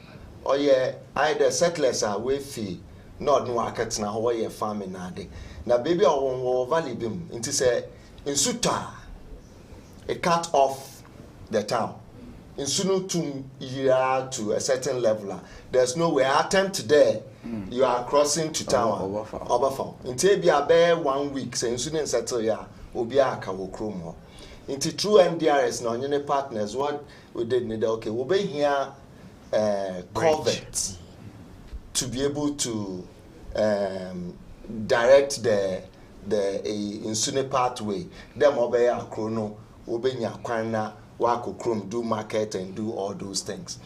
either settlers are way fee. Not no markets na how ye farming na de. Na baby or valley bim into say in Suta it cut off the town. in sunu to year to a certain level, there's no way. Attempt there, you are crossing to town. Overfall. In Tabia bear 1 week, so in sunu settle ya, Obia Kawokromo. Into true MDRS, no any partners, what we did need okay, we'll be here culverts to be able to direct the insune pathway. Them obey a chrono, obey your kwana, wako chrome, do market and do all those things.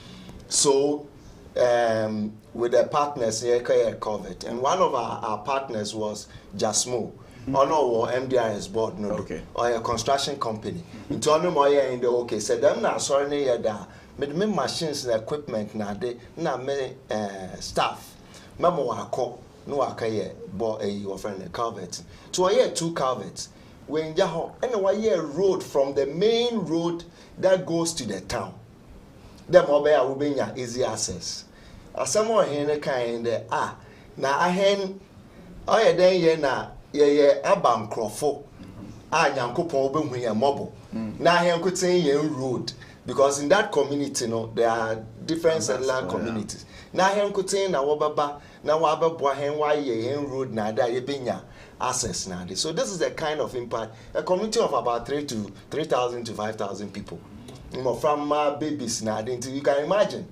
So with the partners here covered. And one of our partners was Jasmo. Or MDRS board no or a construction company. Into on in the okay. So them now sorry da me machines and equipment na de na me staff. Memo wako no wakaye bo your friend the culvert. So I 2 culverts. When jaho and a road from the main road that goes to the town. Them obey will be easy access. As someone here kind na ahen then ye na ye abankrofo nyankopon obehu ye mobo na ahenkoten ye road because in that community there are different settler communities na ahenkoten na wobaba na wababo ahen wa ye road na da ye benya access na de. So this is the kind of impact a community of about 3,000 to 5,000 people from babies na de. You can imagine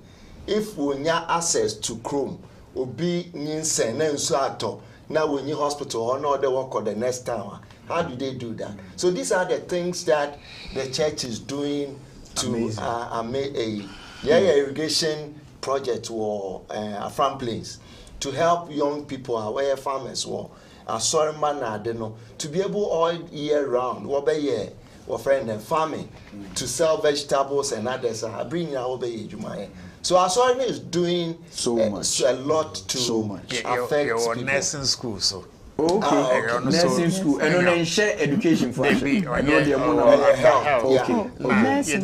if we nya access to Chrome obi nyinsen na nso ato now when you hospital or no they work on the next town. How do they do that? So these are the things that the church is doing to a irrigation project or Afarley to help young people, aware farmers or sorry man to be able all year round friend and farming to sell vegetables and others are bringing our so Afarley is doing a lot to affect your people. nursing school so okay, nursing school and then share education for us. Nursing,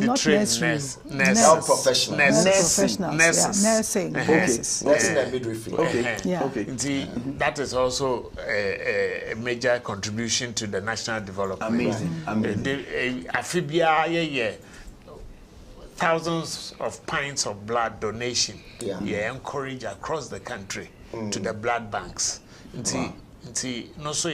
not nursery. Health professionals. Nursing. Nursing and midwifery. Okay. That is also a major contribution to the national development. Amazing. Afibia, thousands of pints of blood donation. Encourage across the country to the blood banks. No, so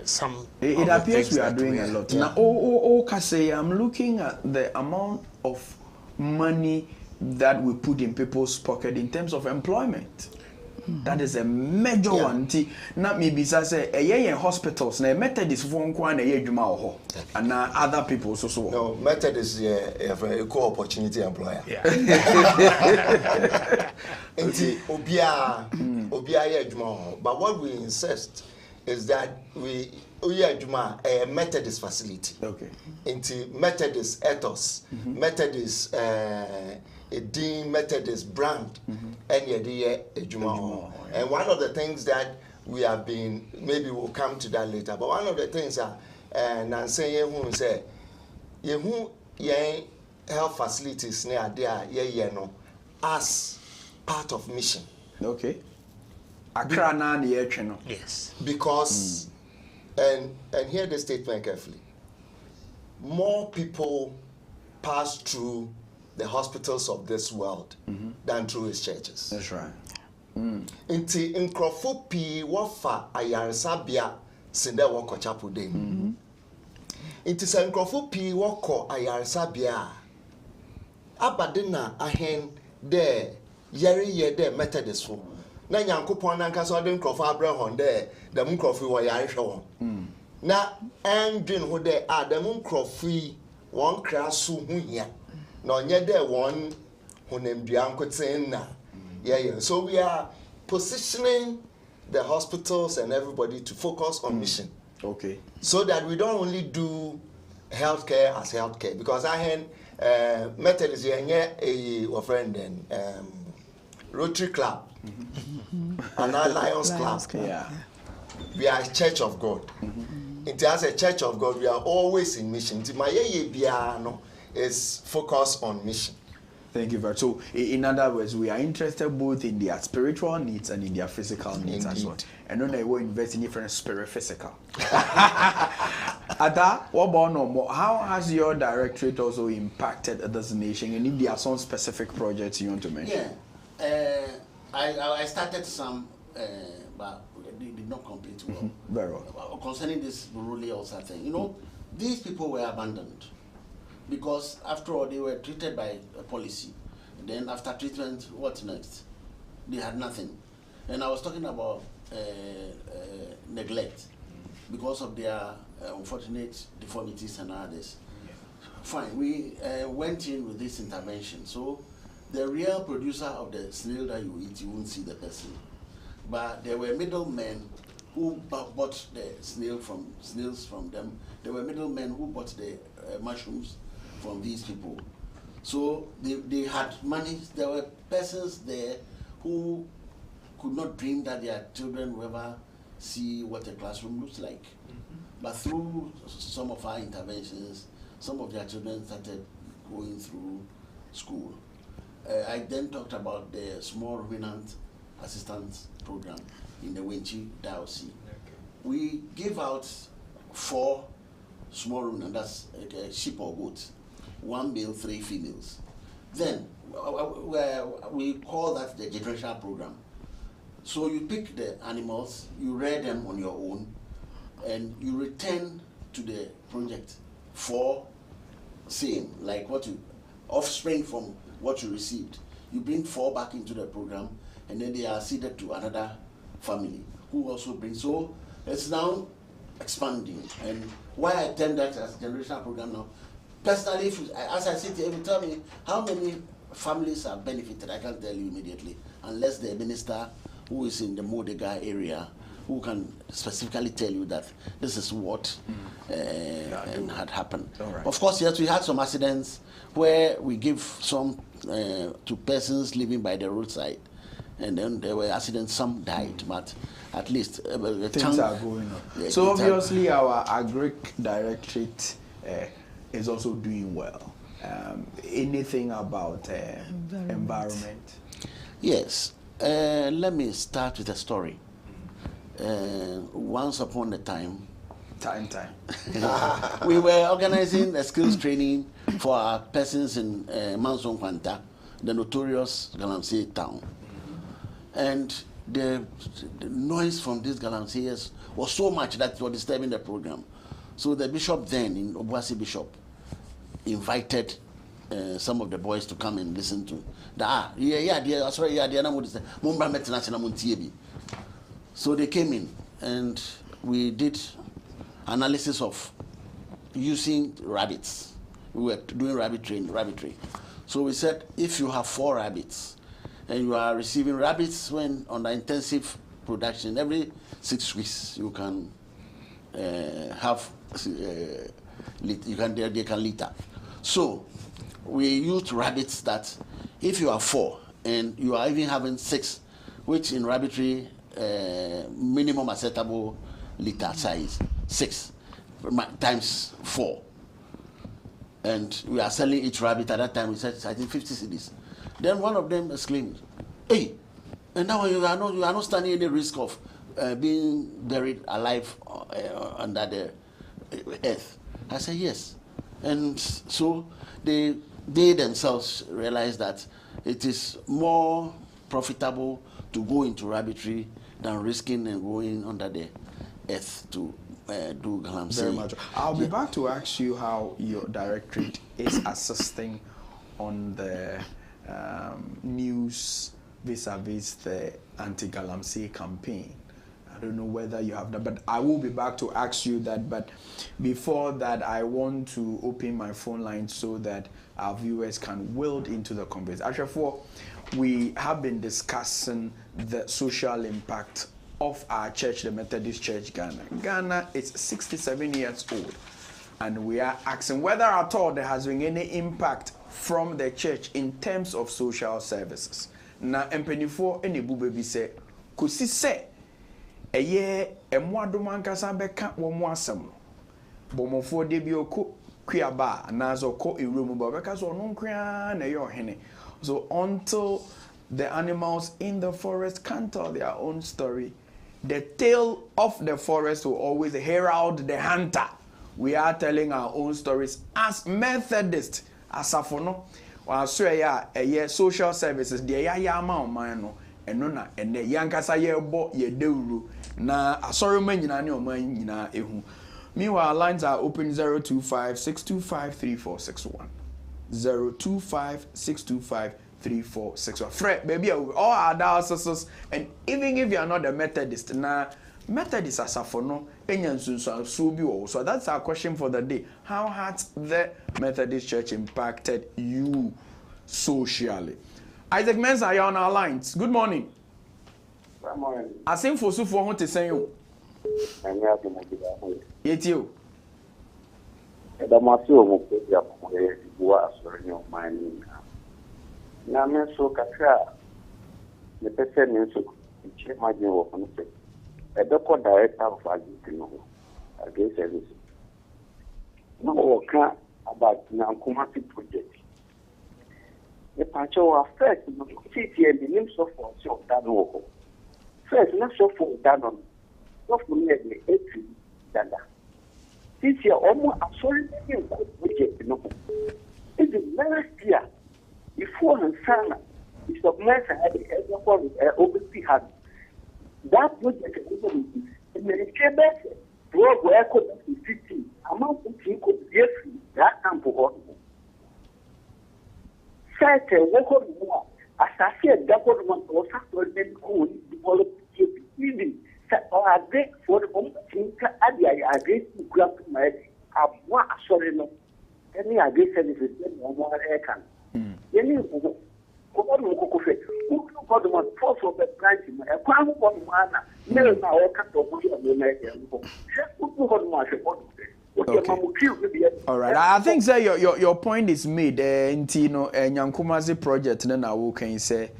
some. It appears we are doing a lot. Now, I'm looking at the amount of money that we put in people's pocket in terms of employment. That is a major one. Not maybe say hospitals. Now Methodist phone kwan and other people also. No, Methodist is a equal opportunity employer. But what we insist is that we a Methodist facility. Okay. Into Methodist ethos, Methodist Dean Methodist brand, and and one of the things that we have been, maybe we'll come to that later, but one of the things that Nancy who say health facilities near there as part of mission. Okay. Accra na the channel. Yes. Because and hear the statement carefully. More people pass through the hospitals of this world than through his churches. That's right. Inti nkrofo pi wofa ayaresabia sinde woko chapel den. Inti se nkrofo pi woko ayaresabia abade na ahen de yare de Methodist fo. Na Nyankopon na nka so de nkrofo Abraham de dem nkrofo wo yare hwe won. Na endwin ho de dem nkrofo won kra so hu hia. No nye de one hunemdua nkoten na so we are positioning the hospitals and everybody to focus on mission. Okay. So that we don't only do healthcare as healthcare because I had Methodist here a friend and Rotary Club and our Lions Club. Yeah. We are a Church of God. As a Church of God, we are always in mission. Is focused on mission. Thank you very much. So, in other words, we are interested both in their spiritual needs and in their physical needs as well. And then they will invest in different spirit physical. Ada, what about no more? How has your directorate also impacted this nation? And if there are some specific projects you want to mention? Yeah, I started some, but they did not complete well. Very well. Concerning this Buruli also thing, you know, these people were abandoned because after all they were treated by a policy. Then after treatment, what next? They had nothing. And I was talking about neglect because of their unfortunate deformities and others. Fine, we went in with this intervention. So the real producer of the snail that you eat, you won't see the person. But there were middlemen who bought the snails from them. There were middlemen who bought the mushrooms from these people. So they had money. There were persons there who could not dream that their children will ever see what a classroom looks like. But through some of our interventions, some of their children started going through school. I then talked about the small ruminant assistance program in the 𝗦cie diocese. We give out 4 small ruminant, that's a sheep or goat, 1 male, 3 females. Then we call that the generational program. So you pick the animals, you rear them on your own, and you return to the project for same, like what you, offspring from what you received. You bring 4 back into the program, and then they are seeded to another family who also brings. So it's now expanding. And why I term that as a generational program now, personally, as I sit here, if you tell me how many families are benefited, I can't tell you immediately, unless the minister who is in the Modega area who can specifically tell you that this is what had happened. Right. Of course, yes, we had some accidents where we give some to persons living by the roadside, and then there were accidents, some died, but at least things are going on. So obviously our agric directorate is also doing well. Anything about environment? Yes. Let me start with a story. Once upon a time, we were organizing a skills training for our persons in Manson Kwanta, the notorious Galamsey town. And the noise from these Galamseyers was so much that it was disturbing the program. So the bishop then, in 𝗏𝗏𝗏 bishop, invited some of the boys to come and listen to. So they came in and we did analysis of using rabbits. We were doing rabbitry. So we said, if you have 4 rabbits and you are receiving rabbits when under intensive production, every 6 weeks you can have they can litter. So we used rabbits that if you are 4 and you are even having 6, which in rabbitry minimum acceptable litter size 6 times 4, and we are selling each rabbit at that time. We said I think 50 cedis. Then one of them exclaimed, "Hey, and now you are not standing any risk of being buried alive under the earth." I said yes, and so they themselves realized that it is more profitable to go into rabbitry than risking and going under the earth to do galamsey. Very much. I'll be back to ask you how your directorate is assisting on the news vis-a-vis the anti-galamsey campaign. I don't know whether you have that, but I will be back to ask you that. But before that, I want to open my phone line so that our viewers can weld into the conversation. Actually, we have been discussing the social impact of our church, the Methodist Church Ghana. Ghana is 67 years old, and we are asking whether at all there has been any impact from the church in terms of social services. Na empenifo ene bubebi se kosi se eye emwadom ankasa beka wo mo asem bomofo de bi okọ kuaba anazo okọ eromu ba beka so no nkwa na ye ohene. So until the animals in the forest can tell their own story, the tale of the forest will always herald the hunter we are telling our own stories as Methodists. Asafono, or swear a social services, the Yama Mano, and Nona, and the Yankasa ye bo ye deuru. Na sorry man or man ehu. Meanwhile, lines are open 025-625-3461. 025-625-3461. Fred, baby, all our diocese, and even if you are not a Methodist, na Methodist asafono enyansunsu so bi wo. So that's our question for the day. How has the Methodist Church impacted you socially? Isaac Mensah, you're on our lines. Good morning. Good morning. Asim fosu for who to say you. Yet you. The Masio Mukia was your mining. Namen so Kaka, the person is to check my new open. A doctor director of Adzika against everything. No, can't about Nankumasi project. The Pancho was first, city and the names of that local. First, not so for that on. Not for me, the 80 Dada. This year, almost a sorry project. It's the last year. Before the summer, it's of nice and had the oversee had. That project is in the Quebec, where could be 50 amount of people get that sample. Such a local war, as I said, that was one of the medical developed even or a great for the moment. I agree to grab my what sorry no any agree services no more can. Any what we could say, who got the one force of the branch, a crown of one never now cut off the all right, I think sir, your point is made. Intino Nyankumazi project na wo can say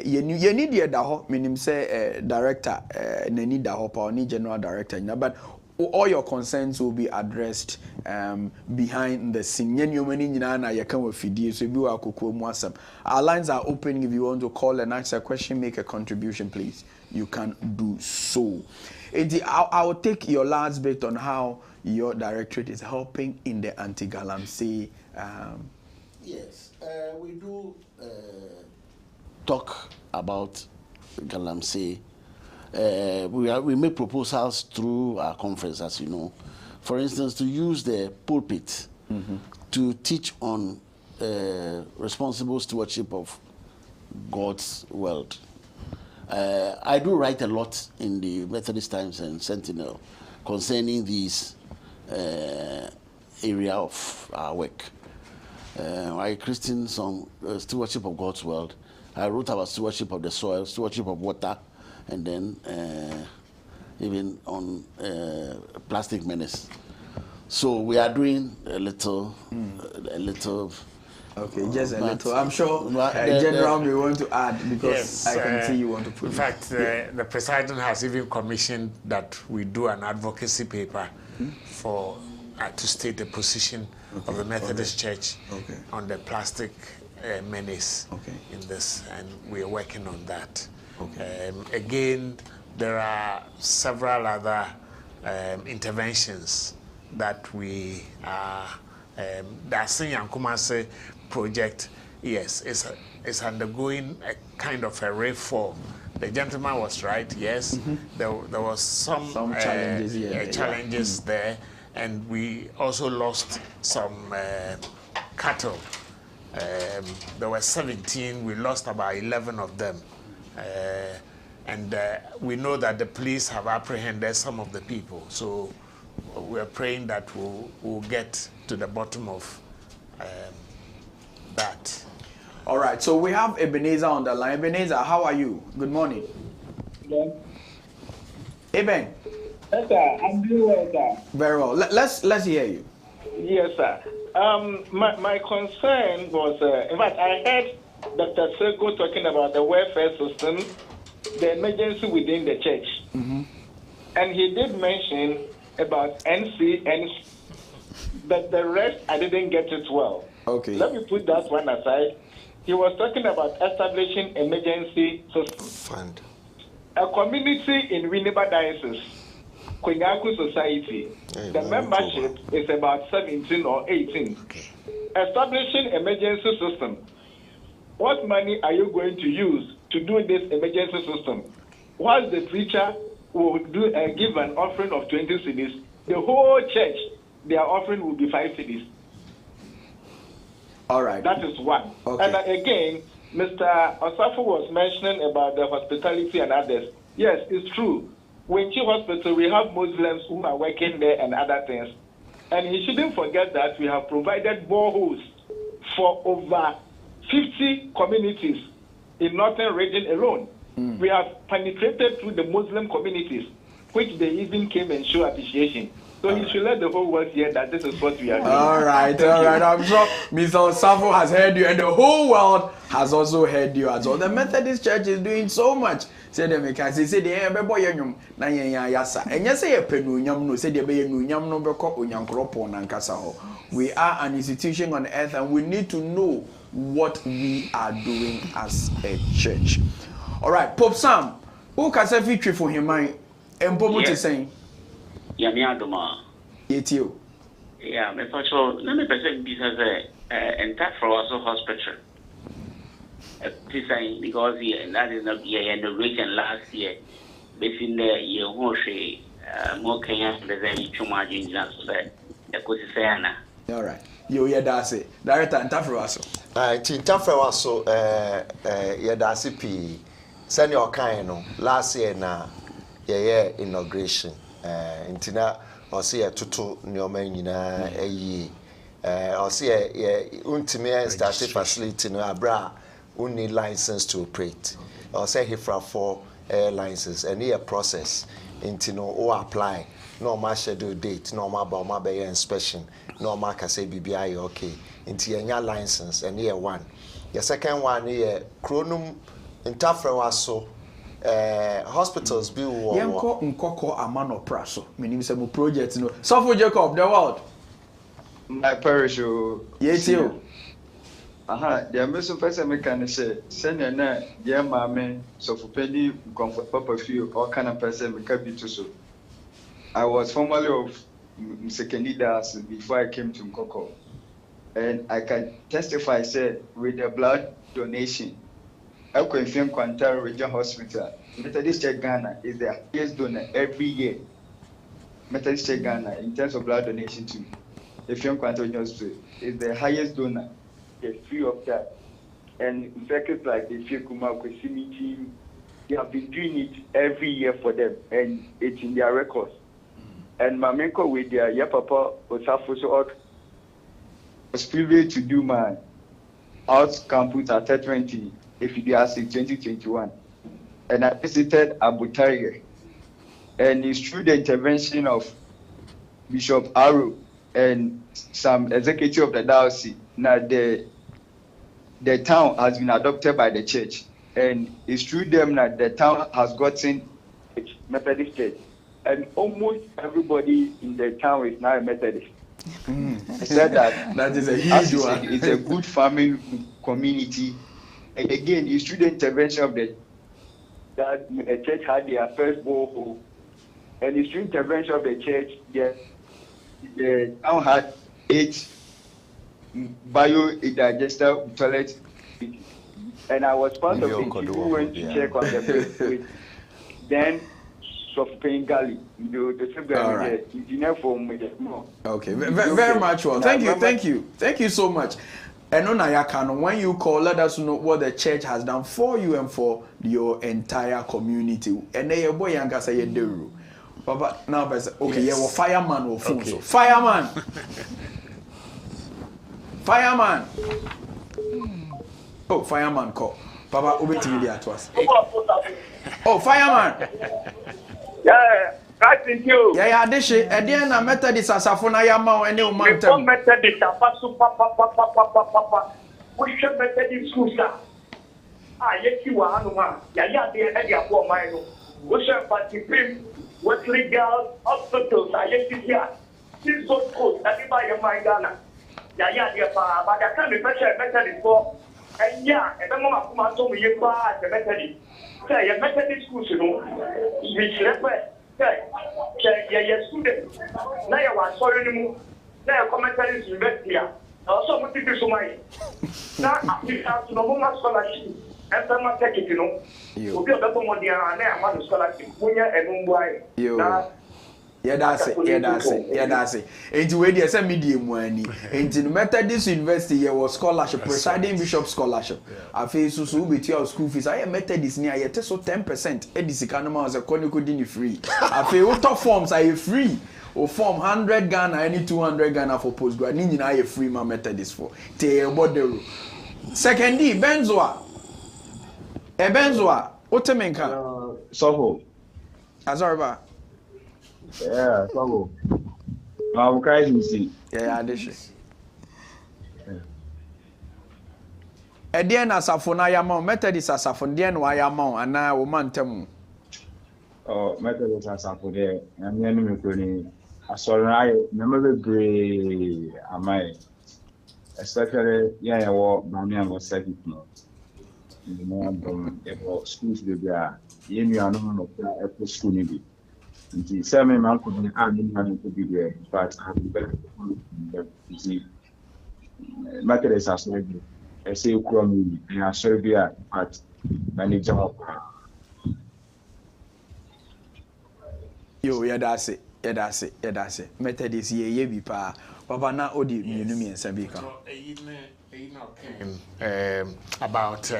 you need the daho minim say director nani daho pa ni general director but all your concerns will be addressed behind the scene. Our lines are open. If you want to call and ask a question, make a contribution, please. You can do so. I will take your last bit on how your directorate is helping in the anti-galamsey. Yes, we do talk about galamsey. We make proposals through our conference, as you know. For instance, to use the pulpit to teach on responsible stewardship of God's world. I do write a lot in the Methodist Times and Sentinel concerning these area of our work. I christened some stewardship of God's world. I wrote about stewardship of the soil, stewardship of water, and then even on plastic menace. So we are doing a little. Okay, just a little. I'm sure General may want to add because I can see you want to put. In fact, the president has even commissioned that we do an advocacy paper for to state the position of the Methodist Church on the plastic menace in this, and we are working on that. Again, there are several other interventions that we are. The Nyankumase project, yes, is undergoing a kind of a reform. The gentleman was right. Yes, there was some challenges there, and we also lost some cattle. There were 17. We lost about 11 of them. And we know that the police have apprehended some of the people. So we're praying that we'll get to the bottom of that. All right. So we have Ebenezer on the line. Ebenezer, how are you? Good morning. Yeah. Eben. Yes, sir. I'm doing well, sir. Very well. Let's hear you. Yes, sir. My concern was, in fact, I heard Dr. 𝗟𝗍𝗲𝗿 talking about the welfare system, the emergency within the church. And he did mention about NCN, but the rest, I didn't get it well. Okay. Let me put that one aside. He was talking about establishing emergency system. Fund. A community in Winneba Diocese Quarcoo Society. The membership is about 17 or 18. Okay. Establishing emergency system. What money are you going to use to do this emergency system? Once the preacher will give an offering of 20 cedis, the whole church, their offering will be 5 cedis. All right. That is one. Okay. And again, Mr. Osafo was mentioning about the hospitality and others. Yes, it's true. 𝗦𝗙cie Hospital, we have Muslims who are working there and other things. And he shouldn't forget that we have provided boreholes for over 50 communities in northern region alone. We have penetrated through the Muslim communities, which they even came and show appreciation. So he should let the whole world hear that this is what we are doing. All right. I'm sure Mr. Osafo has heard you, and the whole world has also heard you as well. The Methodist Church is doing so much. Say them because say the boy nyum na yen yasa. Enye say ye penu nyam no say the be nyam no beko onyankropo na nkasa ho. We are an institution on earth and we need to know what we are doing as a church. All right, Pope Sam, who can say victory for him man? Empo mo te saying? Yeah, me adoma. Yetio. Yeah, me for sure. Let me present this as a 𝗟𝗏𝗏𝗏 hospital. Because that is not inauguration last year. Basically, the whole more Kenyan represent Chumajin just the Kosisana. All right. You hear that say. Director 𝗟𝗏𝗏𝗏𝗏. 𝗟𝗏𝗏𝗏𝗏 yedase pi send your kind no last year na inauguration intina osi tutu nyoma nyina eyi osi untimi start facility no abra we need license to operate or say hifra for license and a process into no or apply no ma schedule date no ma ba ma be inspection no ma ka say BBI okay into your license and year one the second one year chronum 𝗟𝗏𝗏𝗏𝗏 hospitals be wo yenko nkoko amano praso menim say mo project no Sofo Jacob the world my parish yetio the meso person me can say send na dear mame Sofo Pedi comfort papa feel all kind of person me can be to so I was formerly of second leaders before I came to Nkoko and I can testify say with the blood donation 𝗟𝗏𝗏𝗏𝗏 Quantar Regional Hospital Methodist Church Ghana is the highest donor every year. Methodist Church Ghana in terms of blood donation to 𝗟𝗏𝗏𝗏𝗏 Quantar Regional Hospital is the highest donor. They're free of that. And in circuits like the 𝗟𝗏𝗏𝗏𝗏 meeting, they have been doing it every year for them and it's in their records. And Mamenko with their Papa Osafo so was privileged to do my out campus at 20 if you ask in 2021. And I visited Afarley. And it's through the intervention of Bishop Aro and some executive of the diocese. Now the town has been adopted by the church. And it's through them that the town has gotten Methodist church. And almost everybody in the town is now a Methodist. I said that is a huge one. It's a good farming community. And again, it's through the intervention of the church had their first borehole. And it's through intervention of the church, the town had 8 bio-digester toilets. And I was part of the people who went to check on the place with then Sofpain Gali, the same guy, the engineer from the Okay, very much well. Thank you so much. And on Ayakano, when you call, let us know what the church has done for you and for your entire community. And then your boy Yanka say you do. Papa, now okay, yes. You fireman or fool. Okay. Fireman. Fireman. Oh, fireman call. Papa, over to me to us. Oh, fireman. Yeah. Thank you. Yeah, this shit. At the end, I met this asafuna yama and you man. We met this papa. We should met this school. Yet you are no yeah, the poor mine. We shall participate with legal hospitals. Yet here. This good code that you buy your mind, Ghana. Yeah, but I can't be better before. And yeah, and the mama come told me you buy the Methodist. Say, your Methodist schools, you know, which ye student na ye wa sorry ni mu na ye commentary university a also mo titi so mai na Africa no mo ma scholarship and some take it no obi obeto mo dia na ya ma scholarship munya enumbu ai na yeah, that's it. And we dey say medium money. And in Methodist University, there was scholarship, presiding bishop scholarship. I feel so be your school fees. I am Methodist near yet so 10%. Adzika no was a Quarcoo free. I feel what forms are free. Or form 100 Ghana, any 200 Ghana for postgrad. Nini na ye free ma Methodist for. Te bodero. Secondly, Benzoa. Benzoa. Otemenka. Soho. Azarba. Yeah, Soho. I'm crazy to see. Yeah, this is. Edien asafo na ya ma Methodist asafo ndien wa ya ma ana wo mantemu. Oh, Methodist asafo de na me anu me ko ni asoro na ye me bebre amai. Especially yeah wo mami an go second no. You know about schools de bia ye mi anu no ko school ni bi. Nti say me man ko ni an ni man ko bi there but I have better you see Methodist asafo I say Quarcoo and Serbia at manager of yo that's it. Methodist ye bi pa papa na odi mienu miensa bi ka about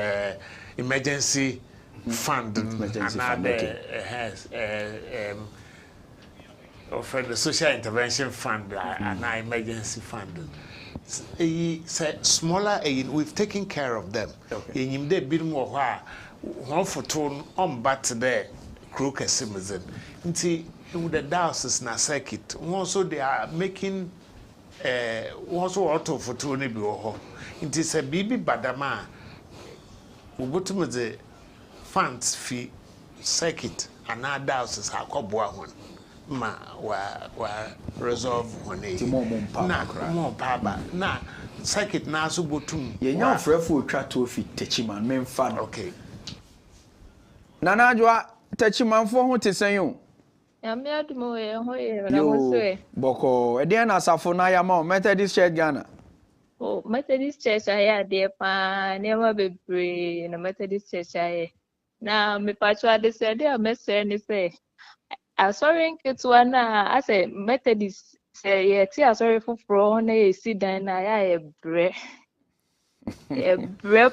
emergency fund has of the social intervention fund and emergency fund. Smaller, we've taken care of them. In the bit more one for tone on bat there, crooked citizen. In the diocese na circuit, also they are making also auto for Tony Bioho. It is a baby badama. We go to the funds fee circuit and our diocese are called one. Ma wa resolve one more paba na circuit na so botum ye nya ofrefo twa to fi techiman memfa okay nana adwa techiman fo ho tesen yo ya me adumo ye ho ye na ho se boko eden na asafo na ya ma Methodist Church Ghana oh Methodist Church aya de pa nema bebre na Methodist Church aya na me pacho ade se de amese ni se sorry nketwa na ase Methodist say ye ti sorry foforo na ye si dan na ya bre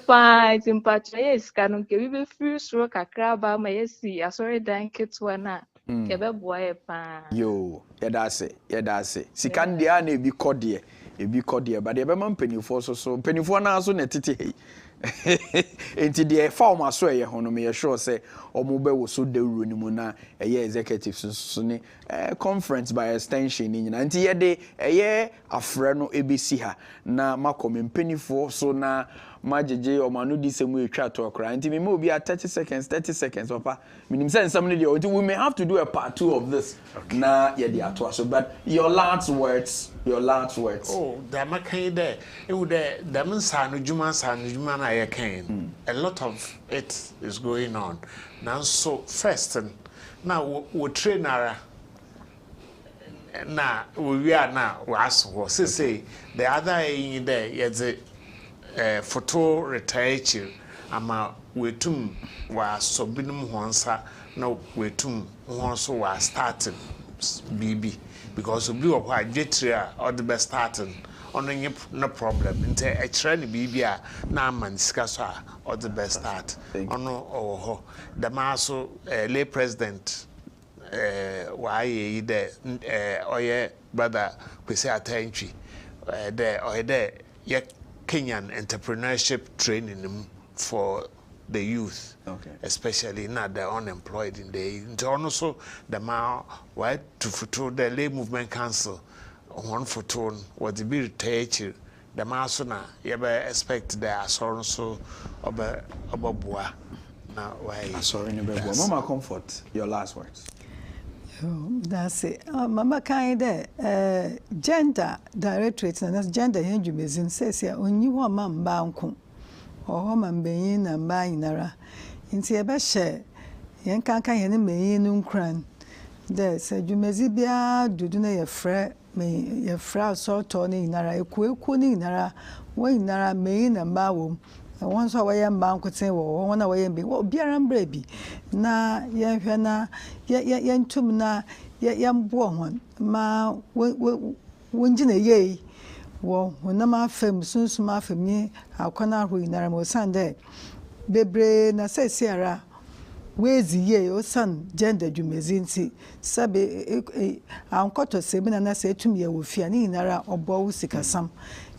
pa timpacho ye ska no ke bi free suro kakra ba ma ye si sorry dan nketwa na ke be boa ye pa yo ye da se sika ndia na ebi kode but ye be man penifo so penifo na so na tete hei enti de fa o maso ye hono me ye sure say omo be wo so dawuro ni mu na eye executives so ne conference by extension ni nyina enti ye de eye afre no ebesi ha na makom mpenifo so na majeje o manu di semu etwa to okra enti me mo bi 30 seconds papa minim say nsam ne de we may have to do a part 2 of this na ye de ato so but your last words oh da makan there e wo de da mensa no juma na ye kan a lot of it is going on now so first now we trainera na we are now was say the other in there yes photo retire ama wetum wa sobinum honsa na wetum honso wa starting bb because obi wo kwa jetria or the best starting on no problem inte e kire ne bb a na man sika so a or the best start ono oho the maso lay president why ye de oye brother kwesi atantwi de oye de ye Kenyan entrepreneurship training for the youth, especially not the unemployed in the also the ma why to photo the Lay Movement Council one photo what the be retired the masona you expect the so about now why sorry Mama Comfort your last words. That's it. Mama kind gender directorate na gender henjumezin says ya onyi ho man ba nko o man beyin na ba inara nti e be hye yen kankan yen meyin nu nkran There's a Jumezibia, Duduna, your friend, me, your friend, so Tony, Nara, a Quarcoo, Nara, when Nara, main and bawum. And once away and bound could say, well, one away and be, well, beer and baby. Na, yan hena, yan tumna, yan born, ma, winjin a yea. Well, when I'm fame, soon smart for me, I'll come out with Naramo Sunday. Bebre, na say, Sierra. Where's ye, O son, gender, you may see, Sabe, I'll cut a seven and I say to me, I will fear Nara or Bowsika some.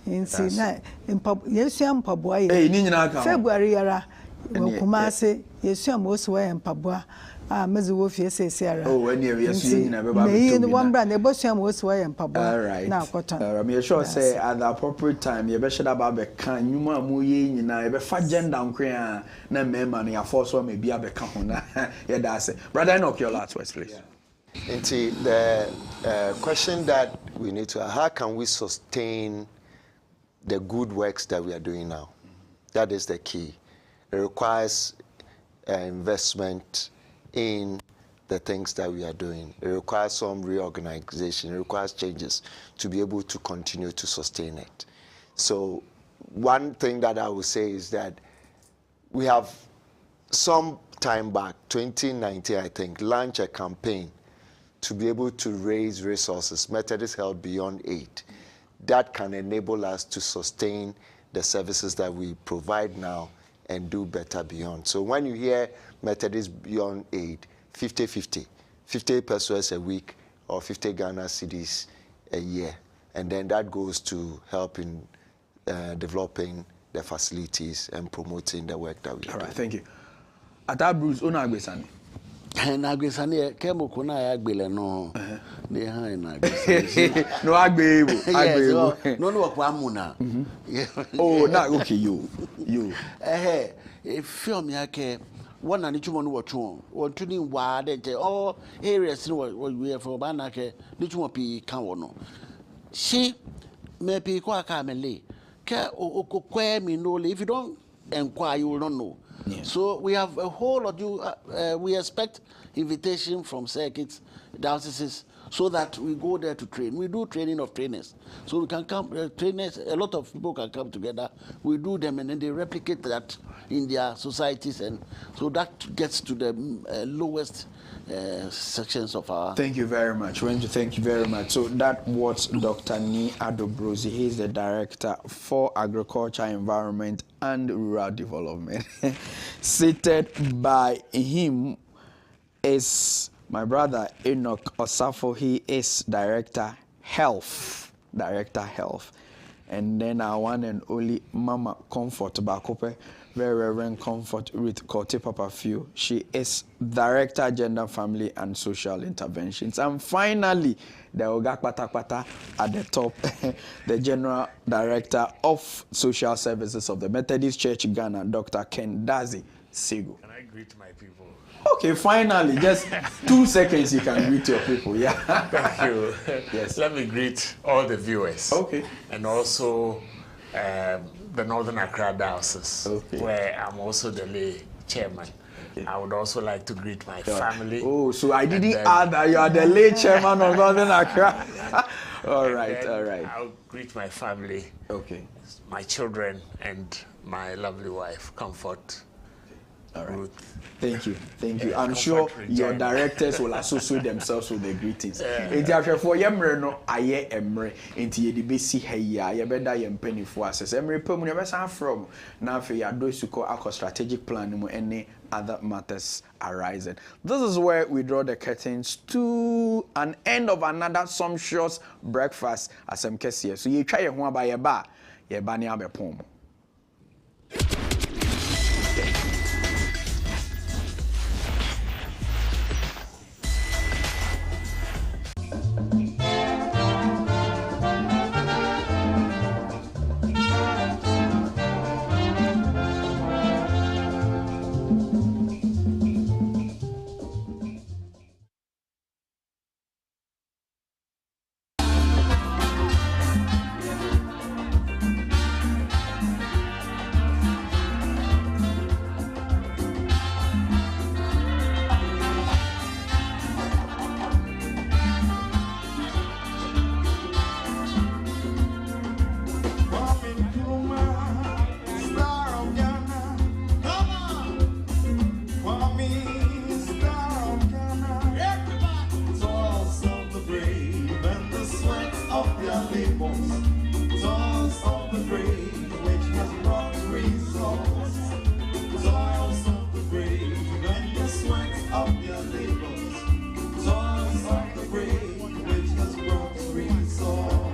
In see, yes, young Paboy, February, Kumase, yes, young most way and Pabua. Ah, Mrs. Wolf, yes, Sarah. Oh, when you're seeing one brand, the bosom was way and Pabua. All right, now, cotton. I'm sure say at the appropriate time, you better about the can you more muyin, and I be fat gender down crea, no money, a force or maybe a become. Yeah, that's it. Brother, knock your last words, please. And see, the question that we need to, how can we sustain the good works that we are doing now? That is the key. It requires investment in the things that we are doing. It requires some reorganization. It requires changes to be able to continue to sustain it. So one thing that I would say is that we have some time back, 2019, I think, launched a campaign to be able to raise resources, Methodist Health Beyond Aid, that can enable us to sustain the services that we provide now and do better beyond. So when you hear Methodist Beyond Aid, 50-50, 50 pesos a week or 50 Ghana cedis a year. And then that goes to helping developing the facilities and promoting the work that we do. All right, thank you. Ata Bruce, una agbesani. Na agbesani kemo kuna ya agbele no. Ne ha na agbesani. No agbebo. No kwa amuna. Oh, na okay you. Film yake one and two no watch one to ni wa de all areas no we for bana ke ni tumo pi kan wono. She me pi kwa ka mele. Ke okokwe mi no if you don't inquire you will not know. Yeah. So we have a whole lot we expect invitation from circuits, dioceses, so that we go there to train. We do training of trainers. So we can come, trainers, a lot of people can come together. We do them and then they replicate that in their societies. And so that gets to the lowest sections of our... Thank you very much. Thank you very much. So that was Dr. 𝗟𝗡𝗏𝗍𝗲. He is the Director for Agriculture, Environment and Rural Development. Seated by him is my brother Enoch Osafo. He is Director Health. And then our one and only Mama Comfort Bakope, very Reverend Comfort Ruth 𝗟𝗡𝗏𝗘. She is Director Gender, Family and Social Interventions. And finally, the Oga Kpatakpata at the top, the General Director of Social Services of the Methodist Church Ghana, Dr. Ken-Dazi Sego. Can I greet my people? Okay, finally, just 2 seconds you can greet your people. Yeah. Thank you. Yes. Let me greet all the viewers. Okay. And also the Northern Accra Diocese, where I'm also the lay chairman. Okay. I would also like to greet my family. Oh, so I didn't add that you are the lay chairman of Northern Accra. All right. I'll greet my family. Okay. My children and my lovely wife, Comfort. All right. Thank you. I'm sure your directors will associate themselves with the greetings. For Yemre no aye emre into the basi heya ye beda ye penny for access. Emre pemu ne besa from now for your do strategic plan any other matters arising. This is where we draw the curtains to an end of another sumptuous breakfast as 𝗟𝗏𝗃. So you try your one by your bar, ye bani abepom. labels, toils of the brave, which has brought results. Toils of the brave, and the sweat of their labels. Toils of the brave, which has brought results.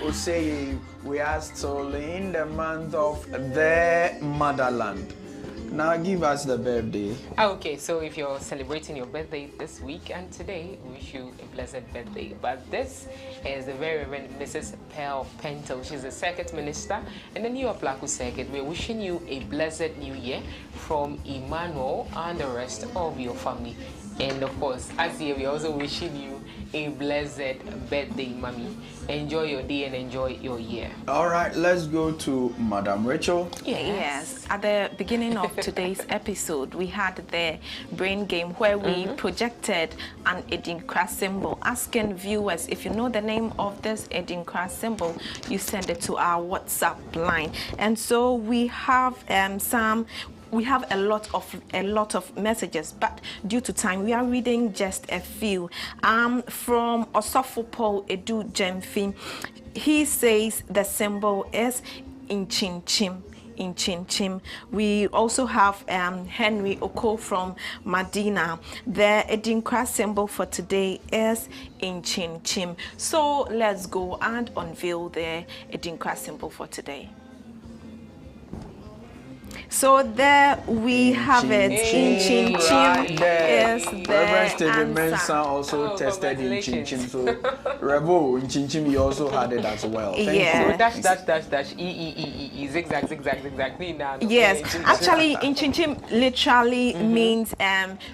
𝗟𝗜�10, we are still in the month of the motherland. Now give us the birthday. Okay, so if you're celebrating your birthday this week and today, we wish you a blessed birthday. But this is the very Reverend Mrs. 𝗟𝗡𝗘. She's the Circuit Minister in the new Quarcoo Circuit. We're wishing you a blessed new year from Emmanuel and the rest of your family. And of course, as here, we're also wishing you a blessed birthday, Mommy. Enjoy your day and enjoy your year. All right, let's go to Madam Rachel. Yes. At the beginning of today's episode, we had the brain game where we projected an Adinkra symbol, asking viewers if you know the name of this Adinkra symbol, you send it to our WhatsApp line. And so we have we have a lot of messages, but due to time, we are reading just a few. From 𝗟𝗡𝗘𝗿 Jemfi, he says the symbol is 𝗟𝗜𝗡𝗙. In Chin. We also have Henry Oko from Medina. The Adinkra symbol for today is 𝗟𝗡𝗙. So let's go and unveil the Adinkra symbol for today. So there we have it. 𝗟𝗡𝗙 is the Reverend answer. Vincent also tested 𝗟𝗡𝗙. So Rebo 𝗟𝗡𝗙, you also had it as well. Thank you. Dash E zigzag. Yes, actually 𝗟𝗡𝗙 literally means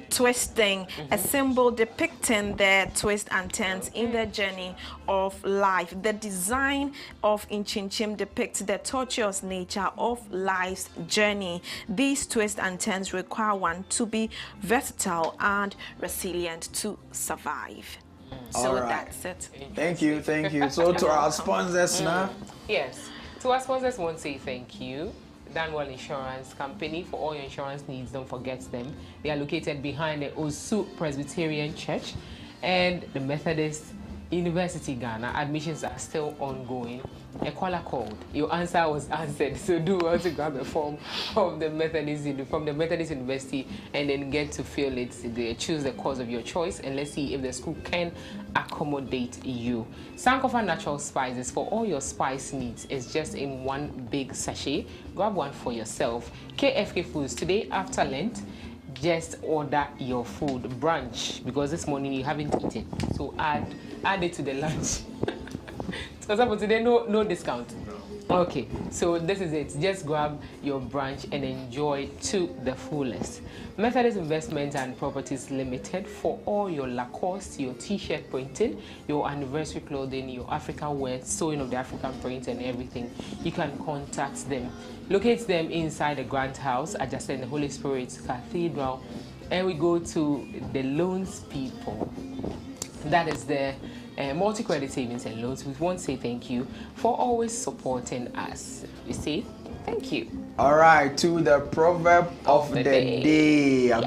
twisting, a symbol depicting the twists and turns in the journey of life. The design of 𝗟𝗡𝗙 depicts the tortuous nature of life's journey. journey, these twists and turns require one to be versatile and resilient to survive. So that's it. Thank you. So to our sponsors now. Yes, to our sponsors, I want to say thank you. Danwell Insurance Company, for all your insurance needs, don't forget them. They are located behind the Osu Presbyterian Church and the Methodist University Ghana. Admissions are still ongoing. A caller called. Your answer was answered. So do want to grab a form from the Methodist University and then get to fill it. Choose the course of your choice and let's see if the school can accommodate you. Sankofa Natural Spices, for all your spice needs, is just in one big sachet. Grab one for yourself. KFK Foods, today after Lent, just order your food brunch because this morning you haven't eaten. So add it to the lunch. So today no discount. Okay, so this is it. Just grab your brunch and enjoy to the fullest. Methodist Investments and Properties Limited, for all your Lacoste, your t-shirt printing, your anniversary clothing, your African wear, sewing of the African print and everything, you can contact them. Locate them inside the Grant House, adjacent the Holy Spirit Cathedral, and we go to the Loans People. That is the multi-credit savings and loans. We want to say thank you for always supporting us. We say thank you. All right, to the proverb of the day. Yes,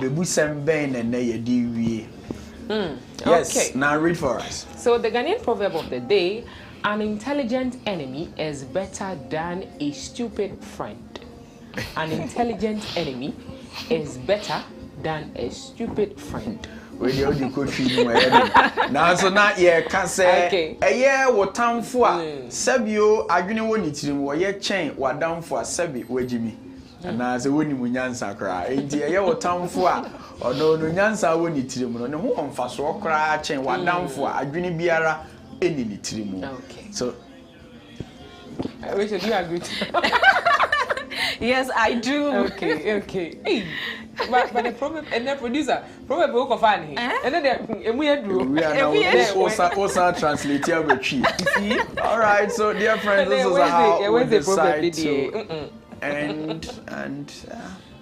okay. Now read for us. So the Ghanaian proverb of the day: an intelligent enemy is better than a stupid friend. An intelligent enemy is better than a stupid friend. We the only coach now so now can say a year what time for Sabio agni woni tirim wo ye chen wadam for Sabi wajimi na se woni munyansa kra enti a year what time for no nyansa woni tirim no ne ho omfa so kra chen wadam for agni biara eni ni tirim. Okay, so which do you agree? Yes, I do. Okay. Hey, but the problem and the producer problem book of funny. And then we are also translate here with see. All right, so dear friends, this is how we decide to and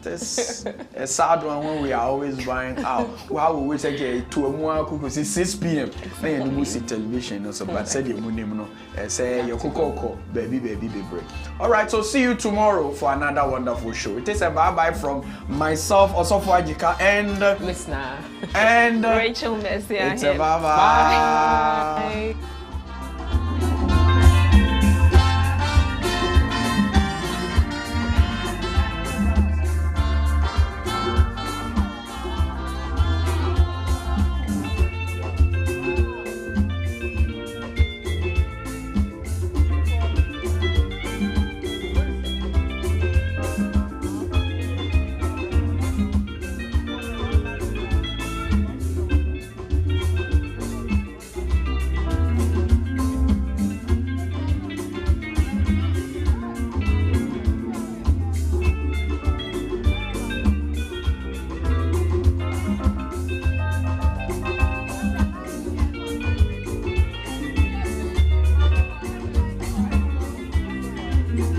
this a sad one when we are always buying out. How we wait again to a more cook 6 p.m. Then you see television also, but said your name no. Say your cocoa baby. All right, so see you tomorrow for another wonderful show. It is a bye from myself, also for Adzika and listener and Rachel Messia. It's a bye.